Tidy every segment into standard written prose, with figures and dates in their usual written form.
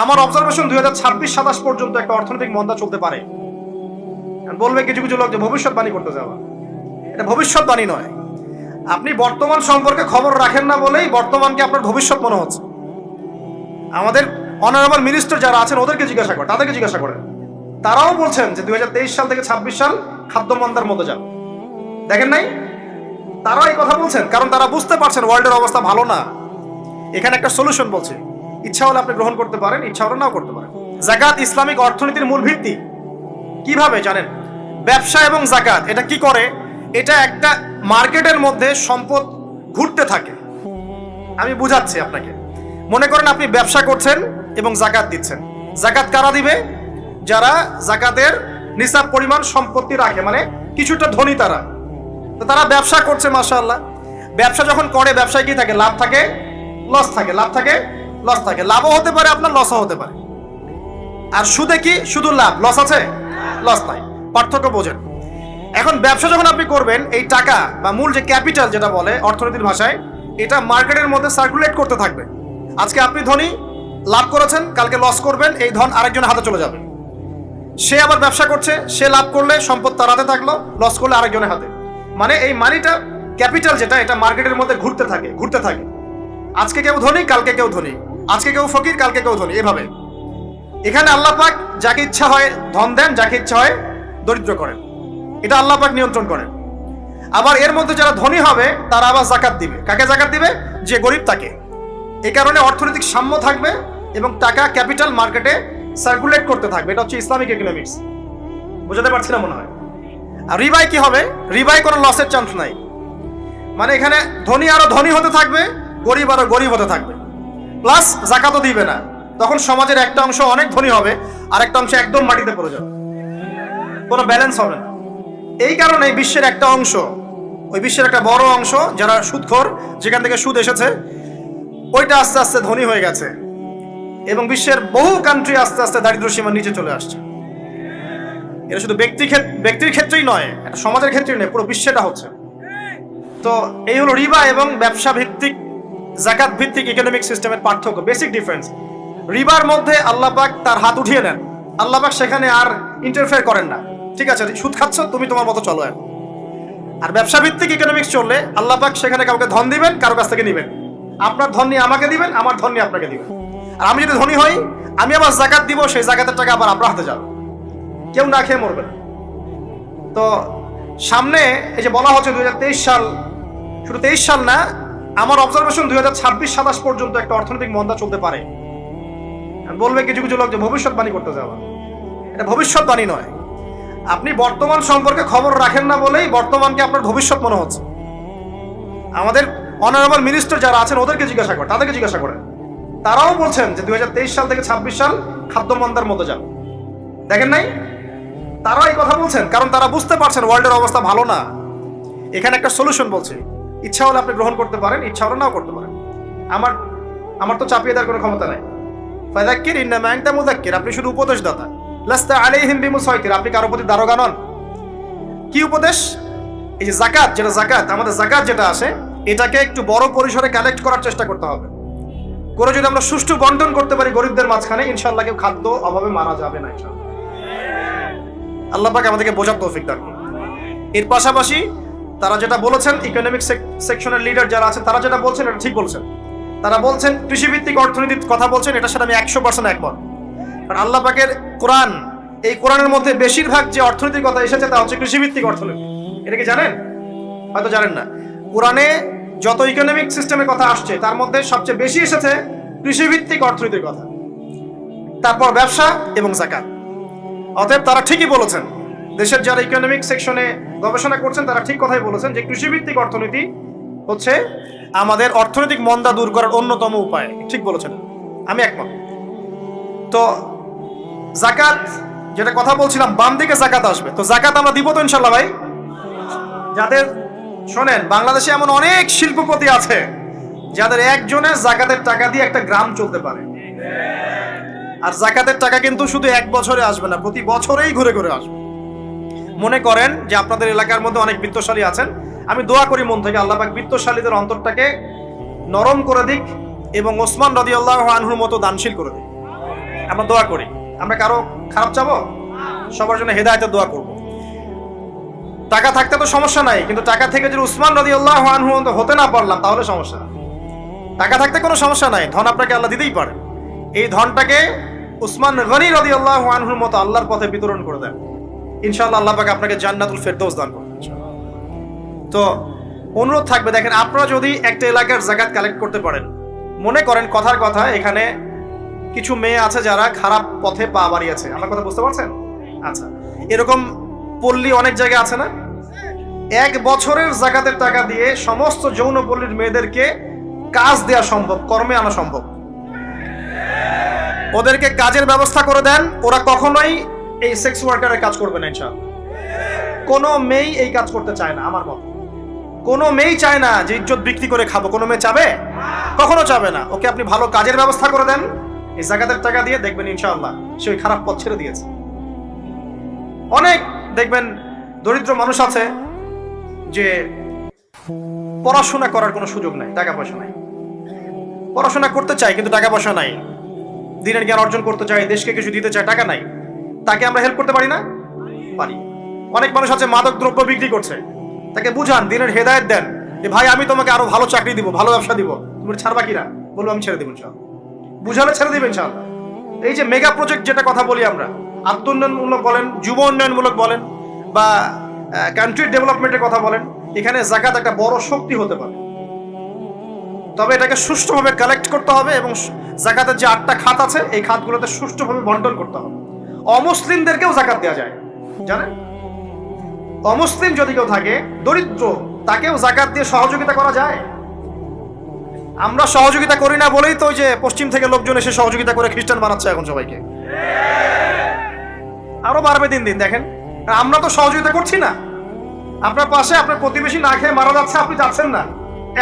আমার অবজারভেশন 2026-27 পর্যন্ত একটা অর্থনৈতিক মন্দা চলতে পারে। বলবে কিছু কিছু লোক যে ভবিষ্যৎবাণী করতে যাওয়া, এটা ভবিষ্যৎবাণী নয়। আপনি বর্তমান সম্পর্কে খবর রাখেন না বলেই বর্তমানকে আপনার ভবিষ্যৎ মনে হচ্ছে। আমাদের অনারেবল মিনিস্টার যারা আছেন ওদেরকে জিজ্ঞাসা করেন, তাদেরকে জিজ্ঞাসা করেন, তারাও বলছেন যে 2023 সাল থেকে 26 সাল খাদ্য মন্দার মধ্যে যান। দেখেন নাই, তারা এই কথা বলছেন কারণ তারা বুঝতে পারছেন ওয়ার্ল্ডের অবস্থা ভালো না। এখানে একটা সলিউশন বলছে, ইচ্ছা হলে আপনি গ্রহণ করতে পারেন, ইচ্ছা হলে নাও করতে পারেন। যাকাত ইসলামিক অর্থনীতির মূল ভিত্তি। কিভাবে জানেন? ব্যবসা এবং যাকাত এটা কি করে? এটা একটা মার্কেটের মধ্যে সম্পদ ঘুরতে থাকে। আমি বুঝাচ্ছি আপনাকে। মনে করেন আপনি ব্যবসা করছেন এবং যাকাত দিচ্ছেন। যাকাত কারা দিবে? যারা যাকাতের নিসাব পরিমাণ সম্পত্তি রাখে, মানে কিছুটা ধনী তারা। তো তারা ব্যবসা করছে, মাশাআল্লাহ। ব্যবসা যখন করে, ব্যবসায় কি থাকে? লাভ থাকে, লস থাকে, লাভ থাকে, লস থাকে। লাভও হতে পারে আপনার, লসও হতে পারে। আর সুদে কি? শুধু লাভ, লস আছে? লস নাই। পার্থক্য বোঝেন। এখন ব্যবসা যখন আপনি করবেন, এই টাকা বা মূল যে ক্যাপিটাল যেটা বলে অর্থনীতির ভাষায়, এটা মার্কেটের মধ্যে সার্কুলেট করতে থাকবে। আজকে আপনি ধনী, লাভ করেছেন, কালকে লস করবেন, এই ধন আরেকজনের হাতে চলে যাবে। সে আবার ব্যবসা করছে, সে লাভ করলে সম্পদ তার হাতে থাকলো, লস করলে আরেকজনের হাতে। মানে এই মানিটা, ক্যাপিটাল যেটা, এটা মার্কেটের মধ্যে ঘুরতে থাকে, ঘুরতে থাকে। আজকে কেউ ধনী, কালকে কেউ ধনী, আজকে কেউ ফকির, কালকে কেউ ধনী, এভাবে। এখানে আল্লাহ পাক যাকে ইচ্ছা হয় ধন দেন, যাকে ইচ্ছা হয় দরিদ্র করেন। এটা আল্লাহ পাক নিয়ন্ত্রণ করেন। আবার এর মধ্যে যারা ধনী হবে তারা আবার যাকাত দিবে। কাকে যাকাত দিবে? যে গরিব তাকে। এই কারণে অর্থনৈতিক সাম্য থাকবে এবং টাকা, ক্যাপিটাল মার্কেটে সার্কুলেট করতে থাকবে। এটা হচ্ছে ইসলামিক ইকোনমিক্স। বুঝাতে পারছি না মনে হয়। আর রিবায় কি হবে? রিবায় কোনো লসের চান্স নাই। মানে এখানে ধনী আরো ধনী হতে থাকবে, গরিব আরো গরিব হতে থাকবে, প্লাস যাকাতও দিবে না। তখন সমাজের একটা অংশ অনেক ধনী হবে, আর একটা অংশ একদম মাটিতে পড়ে যাবে, কোনো ব্যালেন্স হবে না। এই কারণে বিশ্বের একটা অংশ, ওই বিশ্বের একটা বড় অংশ যারা সুদখোর, যেখান থেকে সুদ এসেছে, ওইটা আস্তে আস্তে ধনী হয়ে গেছে এবং বিশ্বের বহু কান্ট্রি আস্তে আস্তে দারিদ্র্য সীমার নিচে চলে আসছে। এটা শুধু ব্যক্তির ক্ষেত্রেই নয়, এটা সমাজের ক্ষেত্রেই নয়, পুরো বিশ্বেটা হচ্ছে। তো এই হলো রিবা এবং ব্যবসা ভিত্তিক, যাকাত ভিত্তিক ইকোনমিক সিস্টেমের পার্থক্য, বেসিক ডিফারেন্স। রিবার মধ্যে আল্লাহ পাক তার হাত উঠিয়ে নেন, আল্লাহ পাক সেখানে আর ইন্টারফেয়ার করেন না। ঠিক আছে, সুদ খাচ্ছ, তুমি তোমার মতো চলো। আর ব্যবসা ভিত্তিক ইকোনমিক্স চললে আল্লাহ পাক সেখানে কাউকে ধন দিবেন, কারো কাছ থেকে নিবেন। আপনার ধন নিয়ে আমাকে দিবেন, আমার ধন নিয়ে আপনাকে দিবেন। আর আমি যদি ধনী হই, আমি আবার যাকাত দিব, সেই যাকাতের টাকা আবার আপনার হাতে যাবে, কেউ না খেয়ে মরবে না। তো সামনে এই যে বলা হচ্ছে 2023 সাল, শুধু 23 সাল না, আমার অবজারভেশন 2026-27 পর্যন্ত একটা অর্থনৈতিক মন্দা চলতে পারে। বলবে কিছু কিছু লোক যে ভবিষ্যৎবাণী করতে যাওয়া, এটা ভবিষ্যৎবাণী নয়। আপনি বর্তমান সম্পর্কে খবর রাখেন না বলেই বর্তমানকে আপনার ভবিষ্যৎ মনে হচ্ছে। আমাদের অনারেবল মিনিস্টার যারা আছেন ওদেরকে জিজ্ঞাসা করেন, তাদেরকে জিজ্ঞাসা করেন, তারাও বলছেন যে 2023 সাল থেকে 26 সাল খাদ্য মন্দার মধ্যে যান। দেখেন নাই, তারা এই কথা বলছেন কারণ তারা বুঝতে পারছেন ওয়ার্ল্ডের অবস্থা ভালো না। এখানে একটা সলিউশন বলছে, ইচ্ছা হলে আপনি গ্রহণ করতে পারেন, ইচ্ছা হলে নাও করতে পারেন। আমার তো চাপিয়ে দেওয়ার কোনো ক্ষমতা নাই। ফাযাক্কির ইন্নামা আনতা মুযাক্কির, আপনি শুধু উপদেশদাতা। লাস্তা আলাইহিম বিমুসাইতির, আপনি কারো প্রতি দারোগা নন। কি উপদেশ? এই যে যাকাত, যেটা যাকাত, আমাদের যাকাত যেটা আসে, এটাকে একটু বড় পরিসরে কালেক্ট করার চেষ্টা করতে হবে। করে যদি আমরা সুষ্ঠু বন্টন করতে পারি গরিবদের মাঝখানে, ইনশাআল্লাহ কেউ খাদ্য অভাবে মারা যাবে না ইনশাআল্লাহ। আল্লাহ পাক আমাদেরকে বোঝার তৌফিক দান করুন। এর পাশাপাশি তারা যেটা বলেছেন, ইকোনমিক সেকশনের লিডার যারা আছেন তারা যেটা বলছেন এটা ঠিক বলছেন। তারা বলছেন কৃষিভিত্তিক অর্থনীতির কথা বলছেন, এটার সাথে আমি 100% একমত। কারণ আল্লাহ পাকের কোরআন, এই কোরআনের মধ্যে বেশিরভাগ যে অর্থনীতির কথা এসেছে তা হচ্ছে কৃষিভিত্তিক অর্থনীতি। এটা কি জানেন? হয়তো জানেন না। কোরআনে যত ইকোনমিক সিস্টেমের কথা আসছে তার মধ্যে সবচেয়ে বেশি এসেছে কৃষিভিত্তিক অর্থনীতির কথা, তারপর ব্যবসা এবং যাকাত। অতএব তারা ঠিকই বলেছেন, দেশের যারা ইকোনমিক সেকশনে গবেষণা করছেন তারা ঠিক কথাই বলেছেন যে কৃষিভিত্তিক অর্থনীতি হচ্ছে আমাদের অর্থনৈতিক মন্দা দূর করার অন্যতম উপায়। ঠিক বলেছেন, আমি একমত। তো যাকাত, যেটা কথা বলছিলাম, বাম দিকে যাকাত আসবে। তো যাকাত আমরা দিব তো ইনশাল্লাহ ভাই। যাদের, শোনেন, বাংলাদেশে এমন অনেক শিল্পপতি আছে যাদের একজনের যাকাতের টাকা দিয়ে একটা গ্রাম চলতে পারে। আর যাকাতের টাকা কিন্তু শুধু এক বছরে আসবে না, প্রতি বছরেই ঘুরে ঘুরে আসবে। মনে করেন যে আপনাদের এলাকার মধ্যে অনেক বিত্তশালী আছেন, আমি দোয়া করি মন থেকে আল্লাহ পাক বিত্তশালীদের অন্তরটাকে নরম করে দিক এবং ওসমান রাদিয়াল্লাহু আনহুর মতো দানশীল করে দিক। আমরা দোয়া করি, আমরা কারো খারাপ চাবো? সবার জন্য হেদায়েতের দোয়া করব। টাকা থাকতে তো সমস্যা নাই, কিন্তু টাকা থেকে যদি উসমান রাদিয়াল্লাহু আনহু হতে না পারলাম তাহলে সমস্যা। টাকা থাকতে কোনো সমস্যা নাই, ধন আপনাকে আল্লাহ দিতেই পারে। এই ধনটাকে উসমান গনি রাদিয়াল্লাহু আনহুর মতো আল্লাহর পথে বিতরণ করে দেন, ইনশাআল্লাহ আল্লাহ পাক আপনাকে জান্নাতুল ফেরদৌস দান করবেন। তো অনুরোধ থাকবে, দেখেন আপনারা যদি একটা এলাকার যাকাত কালেক্ট করতে পারেন, মনে করেন কথার কথা এখানে কিছু মেয়ে আছে যারা খারাপ পথে পা বাড়িয়েছে, আমার কথা বুঝতে পারছেন? আচ্ছা, এরকম পল্লী অনেক জায়গায় আছে না? 1 বছরের যাকাতের টাকা দিয়ে সমস্ত যৌন পল্লীর মেয়েদেরকে কাজ দেওয়া সম্ভব, কর্মে আনা সম্ভব। ওদেরকে কাজের ব্যবস্থা করে দেন, ওরা কখনোই এই সেক্স ওয়ার্কারের কাজ করবে না ইনশাআল্লাহ। কোনো মেয়ে এই কাজ করতে চায় না, আমার মত কোনো মেয়ে চায় না যে ইজ্জত বিক্রি করে খাবো, কোনো মেয়ে চাবে? কখনো চাবে না। ওকে আপনি ভালো কাজের ব্যবস্থা করে দেন এই যাকাতের টাকা দিয়ে, দেখবেন ইনশাআল্লাহ সে ওই খারাপ পথ ছেড়ে দিয়েছে। অনেক দেখবেন দরিদ্র মানুষ আছে যে পড়াশোনা করার কোনো সুযোগ নাই, টাকা পয়সা নাই, পড়াশোনা করতে চায় কিন্তু টাকা পয়সা নাই, দিনের জ্ঞান অর্জন করতে চায়, দেশকে কিছু দিতে চায়, টাকা নাই। তাকে আমরা হেল্প করতে পারি না? পারি। অনেক মানুষ আছে মাদক দ্রব্য বিক্রি করছে, তাকে বুঝান, দিনের হেদায়েত দেন যে ভাই আমি তোমাকে আরো ভালো চাকরি দিব, ভালো ব্যবসা দিব, তুমি ছাড়বা কিনা? বলবো আমি ছেড়ে দিব ইনশাআল্লাহ। বুঝালে ছেড়ে দিবেন ইনশাআল্লাহ। এই যে মেগা প্রজেক্ট যেটা কথা বলি আমরা, আত্মোন্নয়নমূলক বলেন, যুব উন্নয়নমূলক বলেন, বা কান্ট্রি ডেভেলপমেন্টের কথা বলেন, এখানে যাকাত একটা বড় শক্তি হতে পারে। তবে এটাকে সুষ্ঠুভাবে কালেক্ট করতে হবে এবং যাকাতের যে 8টা খাত আছে এই খাতগুলোতে সুষ্ঠুভাবে বন্টন করতে হবে। অমুসলিমদেরকেও যাকাত দেওয়া যায়, জানেন? অমুসলিম যদি কেউ থাকে, দরিদ্র, তাকেও যাকাত দিয়ে সহযোগিতা করা যায়। আমরা সহযোগিতা করি না বলেই তো ওই যে পশ্চিম থেকে লোকজন এসে সহযোগিতা করে খ্রিস্টান বানাচ্ছে এখন সবাইকে। আরো বাড়বে দিন দিন, দেখেন। আমরা তো সহযোগিতা করছি না। আপনার পাশে আপনার প্রতিবেশী না খেয়ে মারা যাচ্ছে, আপনি যাচ্ছেন না।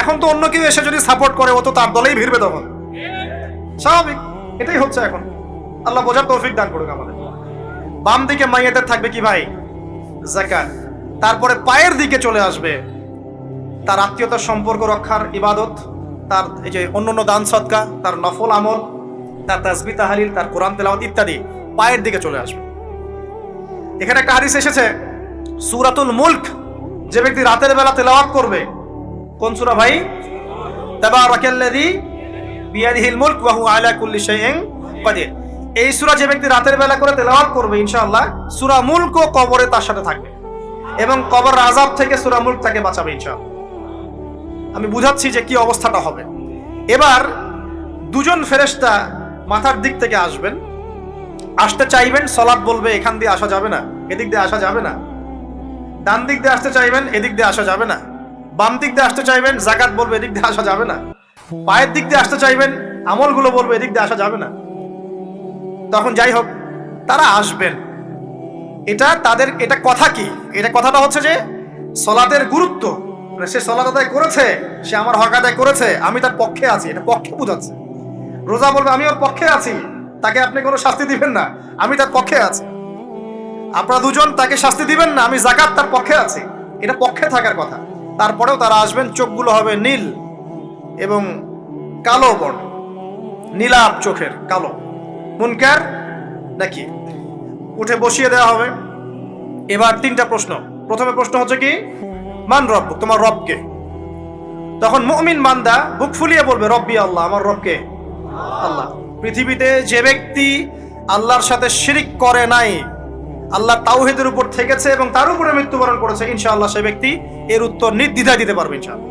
এখন তো অন্য কেউ এসে যদি সাপোর্ট করে, ও তো তার দলেই ভিড়বে তখন, স্বাভাবিক। এটাই হচ্ছে এখন। আল্লাহ বোঝার তৌফিক দান করুক আমাদের। বাম দিকে মাইয়াদের থাকবে কি ভাই? যাকাত। তারপরে পায়ের দিকে চলে আসবে তার আত্মীয়তার সম্পর্ক রক্ষার ইবাদত, তার এই যে অন্যান্য দান সদকা, তার নফল আমল, তার তাসবিহ তাহলিল, তার কোরআন তেলাওয়াত ইত্যাদি পায়ের দিকে চলে আসবে। এখানে একটা হাদিস এসেছে, সূরাতুল মুলক যে ব্যক্তি রাতের বেলা তেলাওয়াত করবে, কোন সূরা ভাই? তাবারাকাল্লাযী বিয়াদিহিল মুলক ওয়া হুয়া আলা কুল্লি শাইইন কাদির। এই সূরা যে ব্যক্তি রাতের বেলা করে তেলাওয়াত করবে, ইনশাআল্লাহ সূরা মুলকও কবরে তার সাথে থাকবে এবং কবরের আযাব থেকে সূরা মুলক তাকে বাঁচাবে ইনশাআল্লাহ। আমি বুঝাচ্ছি যে কি অবস্থাটা হবে। এবার দুজন ফেরেশতা মাথার দিক থেকে আসবেন, আসতে চাইবেন, সালাত বলবে এখান দিয়ে আসা যাবে না, এদিক দিয়ে আসা যাবে না। ডান দিক দিয়ে আসতে চাইবেন, এদিক দিয়ে আসা যাবে না। বাম দিক দিয়ে আসতে চাইবেন, যাকাত বলবে এদিক দিয়ে আসা যাবে না। পায়ের দিক দিয়ে আসতে চাইবেন, আমলগুলো বলবে এদিক দিয়ে আসা যাবে না। তখন যাই হোক তারা আসবেন। এটা তাদের, এটা কথা কি? এটা কথাটা হচ্ছে যে সালাতের গুরুত্ব, মানে সে সালাত আদায় করেছে, সে আমার হক আদায় করেছে, আমি তার পক্ষে আছি, এটা পক্ষে বোঝাচ্ছে। রোজা বলবে আমি ওর পক্ষে আছি, তাকে আপনি কোনো শাস্তি দিবেন না, আমি তার পক্ষে আছি। আপনারা দুজন তাকে শাস্তি দিবেন না, আমি যাকাত তার পক্ষে আছি, এটা পক্ষে থাকার কথা। তারপরেও তারা আসবেন, চোখগুলো হবে নীল এবং কালো বর্ণ, নীলাভ চোখের, কালো। মুনকার নাকি? উঠে বসিয়ে দেওয়া হবে। এবার 3টা প্রশ্ন। প্রথমে প্রশ্ন হচ্ছে কি, মান রব, তোমার রবকে? তখন মুমিন বান্দা বুক ফুলিয়ে বলবে রব্বি আল্লাহ, আমার রবকে আল্লাহ। পৃথিবীতে যে ব্যক্তি আল্লাহর সাথে শিরিক করে নাই, আল্লাহ তাওহীদের উপর থেকেছে এবং তার উপরে মৃত্যুবরণ করেছে, ইনশাআল্লাহ সে ব্যক্তি এর উত্তর নির্দ্বিধায় দিতে পারবে ইনশাআল্লাহ।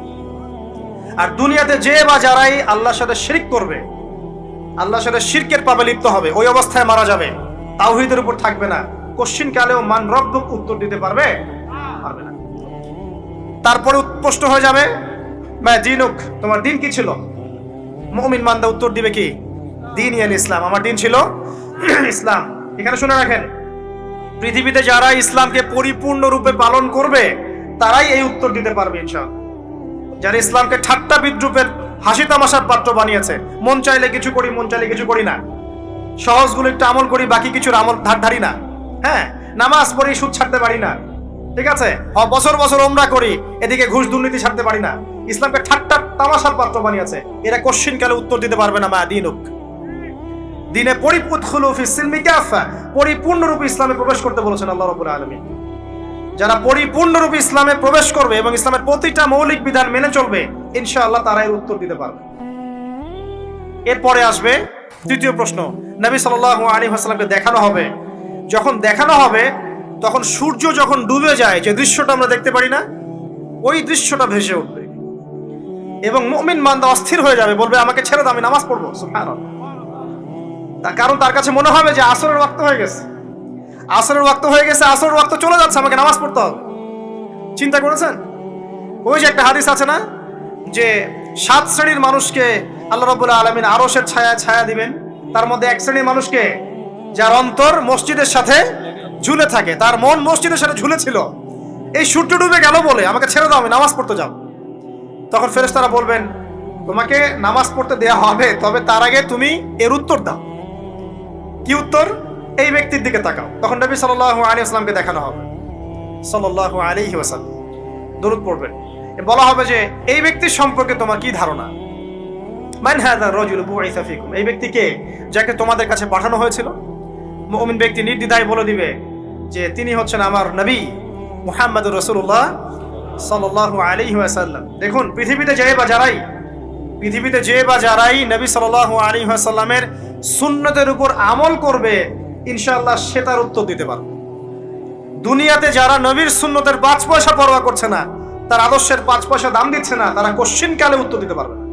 আর দুনিয়াতে যে বা যারাই আল্লাহর সাথে শিরিক করবে, আল্লাহর সাথে শিরকের পাবে লিপ্ত হবে, ওই অবস্থায় মারা যাবে, তাওহীদের উপর থাকবে না, কোশ্চিন কালেও মান রব্বুক উত্তর দিতে পারবে না। তারপরে প্রশ্ন হয়ে যাবে মা দিনুক, তোমার দিন কি ছিল? মুমিন বান্দা উত্তর দিবে কি? দীন ইয়াল ইসলাম, আমার দিন ছিল ইসলাম। এখানে শুনে রাখেন, পৃথিবীতে যারা ইসলামকে পরিপূর্ণ রূপে পালন করবে তারাই এই উত্তর দিতে পারবে ইনশাআল্লাহ। যারা ইসলামকে ঠাট্টা বিদ্রুপের হাসি তামাশার পাত্র বানিয়েছে, মন চাইলে কিছু করি, মন চাইলে কিছু করি না, সহজগুলো একটু আমল করি, বাকি কিছুর আমল ধারি না, হ্যাঁ, নামাজ পড়ি, সুদ ছাড়তে পারি না, ঠিক আছে, বছর বছর ওমরা করি, এদিকে ঘুষ দুর্নীতি ছাড়তে পারি না, ইসলামকে ঠাট্টা তামাশার পাত্র বানিয়েছে, এরা কোশ্চিন কালে উত্তর দিতে পারবে না মা দিনুক, দিনে পরিপূর্ণ ফি সিলমি কাফা, পরিপূর্ণরূপে ইসলামে প্রবেশ করতে বলেছেন আল্লাহ রাব্বুল আলামিন। যারা পরিপূর্ণরূপে ইসলামে প্রবেশ করবে এবং ইসলামের প্রতিটা মৌলিক বিধান মেনে চলবে, ইনশাআল্লাহ তারা এর উত্তর দিতে পারবে। এরপরে আসবে তৃতীয় প্রশ্ন। নবী সাল্লাল্লাহু আলাইহি ওয়াসাল্লামকে দেখানো হবে, যখন দেখানো হবে তখন সূর্য যখন ডুবে যায়, যে দৃশ্যটা আমরা দেখতে পারি না, ওই দৃশ্যটা ভেসে উঠবে এবং মুমিন বান্দা অস্থির হয়ে যাবে, বলবে আমাকে ছেড়ে দাও, আমি নামাজ পড়বো। সুবহানাল্লাহ। তার কারণ তার কাছে মনে হবে যে আসরের ওয়াক্ত হয়ে গেছে, আসরের ওয়াক্ত হয়ে গেছে, আসরের ওয়াক্ত চলে যাচ্ছে, আমাকে নামাজ পড়তে হবে। চিন্তা করেছেন? ওই যে একটা হাদিস আছে না, যে 7 শ্রেণীর মানুষকে আল্লাহ রাব্বুল আলামিন আরশের ছায়ায় ছায়া দিবেন, তার মধ্যে এক শ্রেণীর মানুষকে যার অন্তর মসজিদের সাথে ঝুলে থাকে, তার মন মসজিদের সাথে ঝুলে ছিল, এই সূর্য ডুবে গেল বলে আমাকে ছেড়ে দাও, আমি নামাজ পড়তে যাব। তখন ফেরেশতারা বলবেন তোমাকে নামাজ পড়তে দেয়া হবে, তবে তার আগে তুমি এর উত্তর দাও। কি উত্তর? এই ব্যক্তির দিকে তাকাও। তখন নবী সাল্লাল্লাহু আলাইহি ওয়াসাল্লামকে দেখানো হবে, সাল্লাল্লাহু আলাইহি ওয়াসাল্লাম দরুদ পড়বেন। বলা হবে যে এই ব্যক্তির সম্পর্কে তোমার কি ধারণা? মান হাযা রাজুল বুইসা ফিকুম, এই ব্যক্তি কে, যাকে তোমাদের কাছে পাঠানো হয়েছিল? মুমিন ব্যক্তি নির্দ্বিধায় বলে দিবে যে তিনি হচ্ছেন আমার নবী মুহাম্মদুর রাসূলুল্লাহ সাল্লাল্লাহু আলাইহি ওয়াসাল্লাম। দেখুন, পৃথিবীতে যে বা যারাই নবী সাল্লাল্লাহু আলাইহি ওয়াসাল্লামের সুন্নতের উপর আমল করবে, ইনশাআল্লাহ সে তার উত্তর দিতে পারবে। দুনিয়াতে যারা নবীর সুন্নতের 5 পয়সা পরোয়া করছে না, তার আদর্শের 5 পয়সা দাম দিচ্ছে না, তারা কোশ্চিনকালে উত্তর দিতে পারবে না।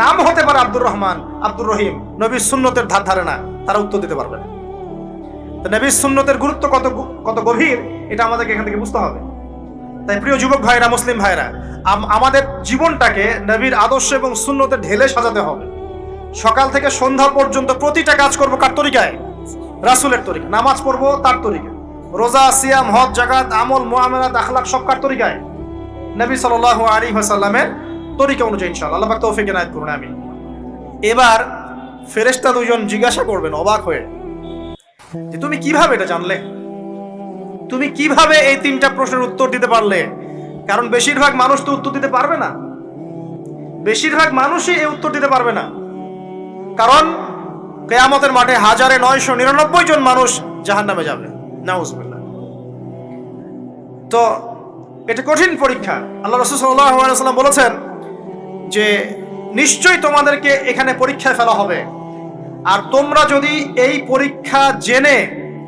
নাম হতে পারে আব্দুর রহমান, আব্দুর রহিম, নবীর সুন্নতের ধার ধারে না, তারা উত্তর দিতে পারবে না। তো নবীর সুন্নতের গুরুত্ব কত গভীর, এটা আমাদেরকে এখান থেকে বুঝতে হবে। তাই প্রিয় যুবক ভাইরা, মুসলিম ভাইরা, আমাদের জীবনটাকে নবীর আদর্শ এবং সুন্নতে ঢেলে সাজাতে হবে। সকাল থেকে সন্ধ্যা পর্যন্ত প্রতিটা কাজ করব কার তরিকায়? রাসূলের তরিকা। নামাজ পড়বো তার তরিকায়, রোজা, সিয়াম, হজ, যাকাত, আমল, মুআমালাত, আখলাক সব কার তরিকায়? নবী সাল্লাল্লাহু আলাইহি ওয়াসাল্লামের তরিকা অনুযায়ী ইনশাআল্লাহ। আল্লাহ পাক তৌফিক এনায়েত করুন, আমিন। এবার ফেরেশতা দুজন জিজ্ঞাসা করবেন অবাক হয়ে যে তুমি কিভাবে এটা জানলে, তুমি কিভাবে এই 3টা প্রশ্নের উত্তর দিতে পারলে? কারণ বেশিরভাগ মানুষ তো উত্তর দিতে পারবে না, বেশিরভাগ মানুষই এই উত্তর দিতে পারবে না। কারণ কিয়ামতের মাঠে 1999 জন মানুষ জাহান্নামে যাবে, নাউজুবিল্লাহ। তো এটা কঠিন পরীক্ষা। আল্লাহ রাসূল সাল্লাল্লাহু আলাইহি ওয়াসাল্লাম বলেছেন যে নিশ্চয়ই তোমাদেরকে এখানে পরীক্ষায় ফেলা হবে, আর তোমরা যদি এই পরীক্ষা জেনে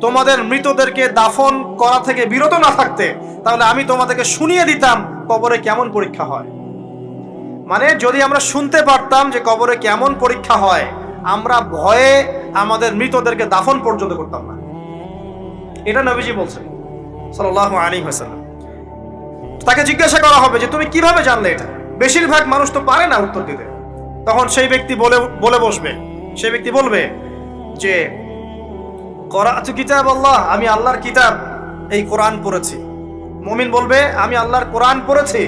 তোমাদের মৃতদেরকে দাফন করা থেকে বিরত না থাকতে, তাহলে আমি তোমাদেরকে শুনিয়ে দিতাম কবরে কেমন পরীক্ষা হয়। মানে যদি আমরা শুনতে পারতাম যে কবরে কেমন পরীক্ষা হয়, আমরা ভয়ে আমাদের মৃতদেরকে দাফন পর্যন্ত করতাম না। এটা নবীজি বলছেন সাল্লাল্লাহু আলাইহি ওয়াসাল্লাম। তাকে জিজ্ঞাসা করা হবে যে তুমি কিভাবে জানলে এটা? বেশিরভাগ মানুষ তো পারে না উত্তর দিতে। তখন সেই ব্যক্তি বলে বসবে, সেই ব্যক্তি বলবে যে করাতু কিতাব আল্লাহ, আমি আল্লাহর কিতাব এই কোরআন পড়েছি। মুমিন বলবে আমি আল্লাহর কোরআন পড়েছি,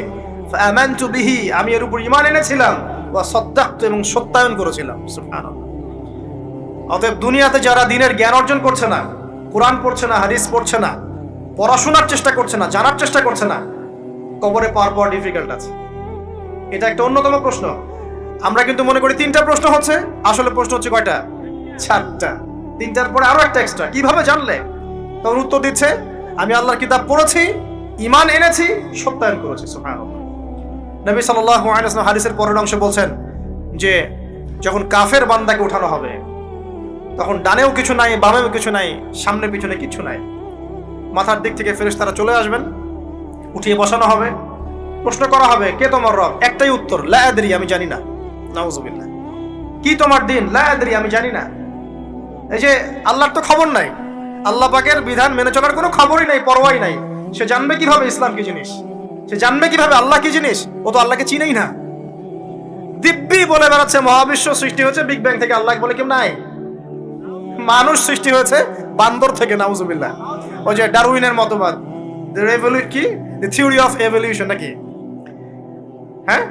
ফাআমানতু বিহি, আমি এর উপর ঈমান এনেছিলাম, ওয়া সাদ্দাকতু, এবং সত্যায়ন করেছিলাম। সুবহানাল্লাহ। অতএব দুনিয়াতে যারা দ্বীনের জ্ঞান অর্জন করছে না, কোরআন পড়ছে না, হাদিস পড়ছে না, পড়াশোনার চেষ্টা করছে না, জানার চেষ্টা করছে না, কবরে পাওয়ার ডিফিকাল্ট আছে। এটা একটা অন্যতম প্রশ্ন। আমরা কিন্তু মনে করি 3টা প্রশ্ন হচ্ছে, আসলে প্রশ্ন হচ্ছে কয়টা? 4টা। 3টার পরে আরো একটা এক্সট্রা। কিভাবে জানলে? তখন উত্তর দিচ্ছে আমি আল্লাহর কিতাব পড়েছি, ঈমান এনেছি, সত্যায়ন করেছি। সুবহানাল্লাহ। নবী সাল্লাল্লাহু আলাইহি ওয়াসাল্লাম হাদিসের পরের অংশে বলছেন যে যখন কাফের বান্দাকে উঠানো হবে, তখন ডানেও কিছু নাই, বামেও কিছু নাই, সামনে পিছনে কিছু নাই। মাথার দিক থেকে ফেরেশতারা চলে আসবেন, উঠিয়ে বসানো হবে, প্রশ্ন করা হবে কে তোমার রব? একটাই উত্তর, লা আদরি, আমি জানি না। নাউজুবিল্লাহ। কি তোমার দিন? লা আদরি, আমি জানি না। এই যে আল্লাহর তো খবর নাই, আল্লাহ পাকের বিধান মেনে চলার কোনো খবরই নাই, পরোয়াই নাই। সে জানবে কিভাবে ইসলাম কি জিনিস? সে জানবে কিভাবে আল্লাহ কি জিনিস? ও তো আল্লাহকে চিনেই না। দিব্যি বলে বেড়াচ্ছে মহাবিশ্ব সৃষ্টি হয়েছে বিগ ব্যাং থেকে, আল্লাহ বলে কেউ নাই। মানুষ সৃষ্টি হয়েছে বান্দর থেকে, নাউজুবিল্লাহ। ওই যে ডারউইনের মতবাদ, কি থিওরি অফ এভলিউশন নাকি? হ্যাঁ,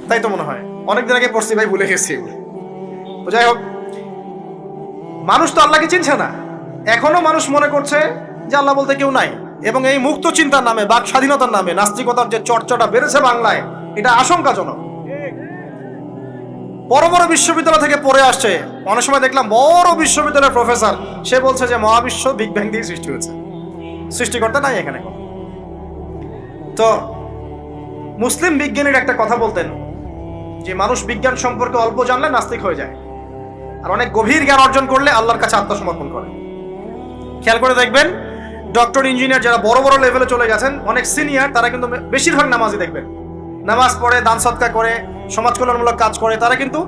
তাই তো মনে হয়, অনেকদিন আগে পড়ছি ভাই, ভুলে গেছি। যাই হোক, মানুষ তো আল্লাহকে চিনছে না। এখনো মানুষ মনে করছে যে আল্লাহ বলতে কেউ নাই, এবং এই মুক্ত চিন্তার নামে, বাক স্বাধীনতার নামে নাস্তিকতার যে চর্চাটা বেড়েছে বাংলায়, এটা আশঙ্কাজনক। বড় বড় বিশ্ববিদ্যালয় থেকে পড়ে আসছে, অনেক সময় দেখলাম বড় বিশ্ববিদ্যালয়ের প্রফেসর, সে বলছে যে মহাবিশ্ব বিগ ব্যাং দিয়ে সৃষ্টি হয়েছে, সৃষ্টিকর্তা নাই এখানে। তো মুসলিম বিজ্ঞানীর একটা কথা বলতেন যে মানুষ বিজ্ঞান সম্পর্কে অল্প জানলে নাস্তিক হয়ে যায়, আর অনেক গভীর জ্ঞান অর্জন করলে আল্লাহর কাছে আত্মসমর্পণ করে। খেয়াল করে দেখবেন ডক্টর, ইঞ্জিনিয়ার যারা বড় বড় লেভেলে চলে গেছেন, অনেক সিনিয়র, তারা কিন্তু বেশিরভাগ নামাজি দেখবেন, নামাজ পড়ে, দান সৎকার করে, সমাজ কল্যাণমূলক কাজ করে। তারা কিন্তু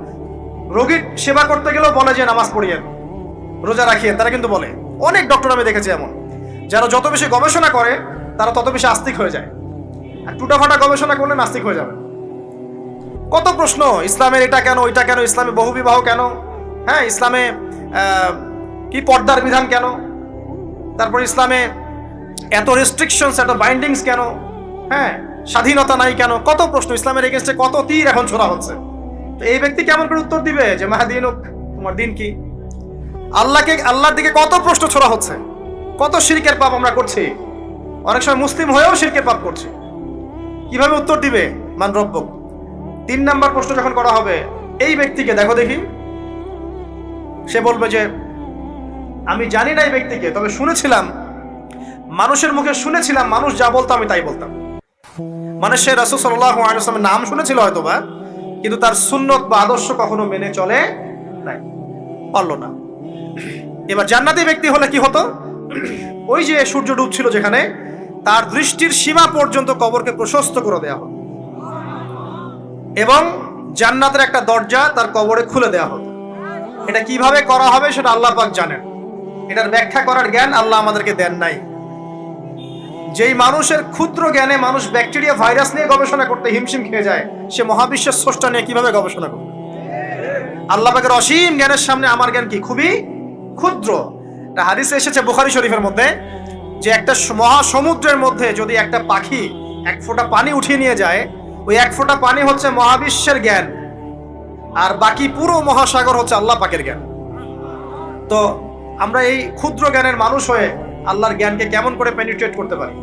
রোগীর সেবা করতে গেলেও বলে যে নামাজ পড়িয়েন, রোজা রাখিয়েন, তারা কিন্তু বলে। অনেক ডক্টর আমি দেখেছি এমন, যারা যত বেশি গবেষণা করে তারা তত বেশি আস্তিক হয়ে যায়, আর টুটাফাটা গবেষণা করলে নাস্তিক হয়ে যাবে। কত প্রশ্ন, ইসলামের এটা কেন, ওইটা কেন, ইসলামে বহুবিবাহ কেন, হ্যাঁ ইসলামে কি পর্দার বিধান কেন, তারপর ইসলামে এত রেস্ট্রিকশনস, এত বাইন্ডিংস কেন, হ্যাঁ স্বাধীনতা নাই কেন, কত প্রশ্ন, ইসলামের এগেইনস্টে কত তীর এখন ছোড়া হচ্ছে। তো এই ব্যক্তি কেমন করে উত্তর দিবে যে মাহাদিনুক, তোমার দিন কি? আল্লাহর দিকে কত প্রশ্ন ছোড়া হচ্ছে, কত শিরকের পাপ আমরা করছি, অনেক সময় মুসলিম হয়েও শিরকের পাপ করছি, কিভাবে উত্তর দিবে মান রব্বুক? 3 নাম্বার প্রশ্ন যখন করা হবে, এই ব্যক্তিকে দেখো দেখি, সে বলবে যে আমি জানি না এই ব্যক্তিকে, তবে শুনেছিলাম, মানুষের মুখে শুনেছিলাম, মানুষ যা বলতো আমি তাই বলতাম। মানে সে রাসূল সাল্লাল্লাহু আলাইহি ওয়াসাল্লামের নাম শুনেছিল হয়তোবা, কিন্তু তার সুন্নত বা আদর্শ কখনো মেনে চলে নাই, পারলো না। এবার জান্নাতি ব্যক্তি হলে কি হতো? ওই যে সূর্য ডুবছিল যেখানে, তার দৃষ্টির সীমা পর্যন্ত কবরকে প্রশস্ত করে দেয়া হতো, এবং জান্নাতের একটা দরজা তার কবরে খুলে দেয়া হতো। এটা কিভাবে করা হবে সেটা আল্লাহ পাক জানেন, এটার ব্যাখ্যা করার জ্ঞান আল্লাহ আমাদেরকে দেন নাই। যেই মানুষের ক্ষুদ্র জ্ঞানে মানুষ ব্যাকটেরিয়া ভাইরাস নিয়ে গবেষণা করতে হিমশিম খেয়ে যায়, সে মহাবিশ্বের স্রষ্টা নিয়ে কিভাবে গবেষণা করবে? আল্লাহ পাকের অসীম জ্ঞানের সামনে আমার জ্ঞান কি? খুবই ক্ষুদ্র। একটা হাদিসে এসেছে বুখারী শরীফের মধ্যে, যে একটা মহাসমুদ্রের মধ্যে যদি একটা পাখি 1 ফোঁটা পানি উঠিয়ে নিয়ে যায়, ওই 1 ফোঁটা পানি হচ্ছে মহাবিশ্বের জ্ঞান, আর বাকি পুরো মহাসাগর হচ্ছে আল্লাহ পাকের জ্ঞান। তো আমরা এই ক্ষুদ্র জ্ঞানের মানুষ হয়ে আল্লাহর জ্ঞানকে কেমন করে পেনিট্রেট করতে পারি?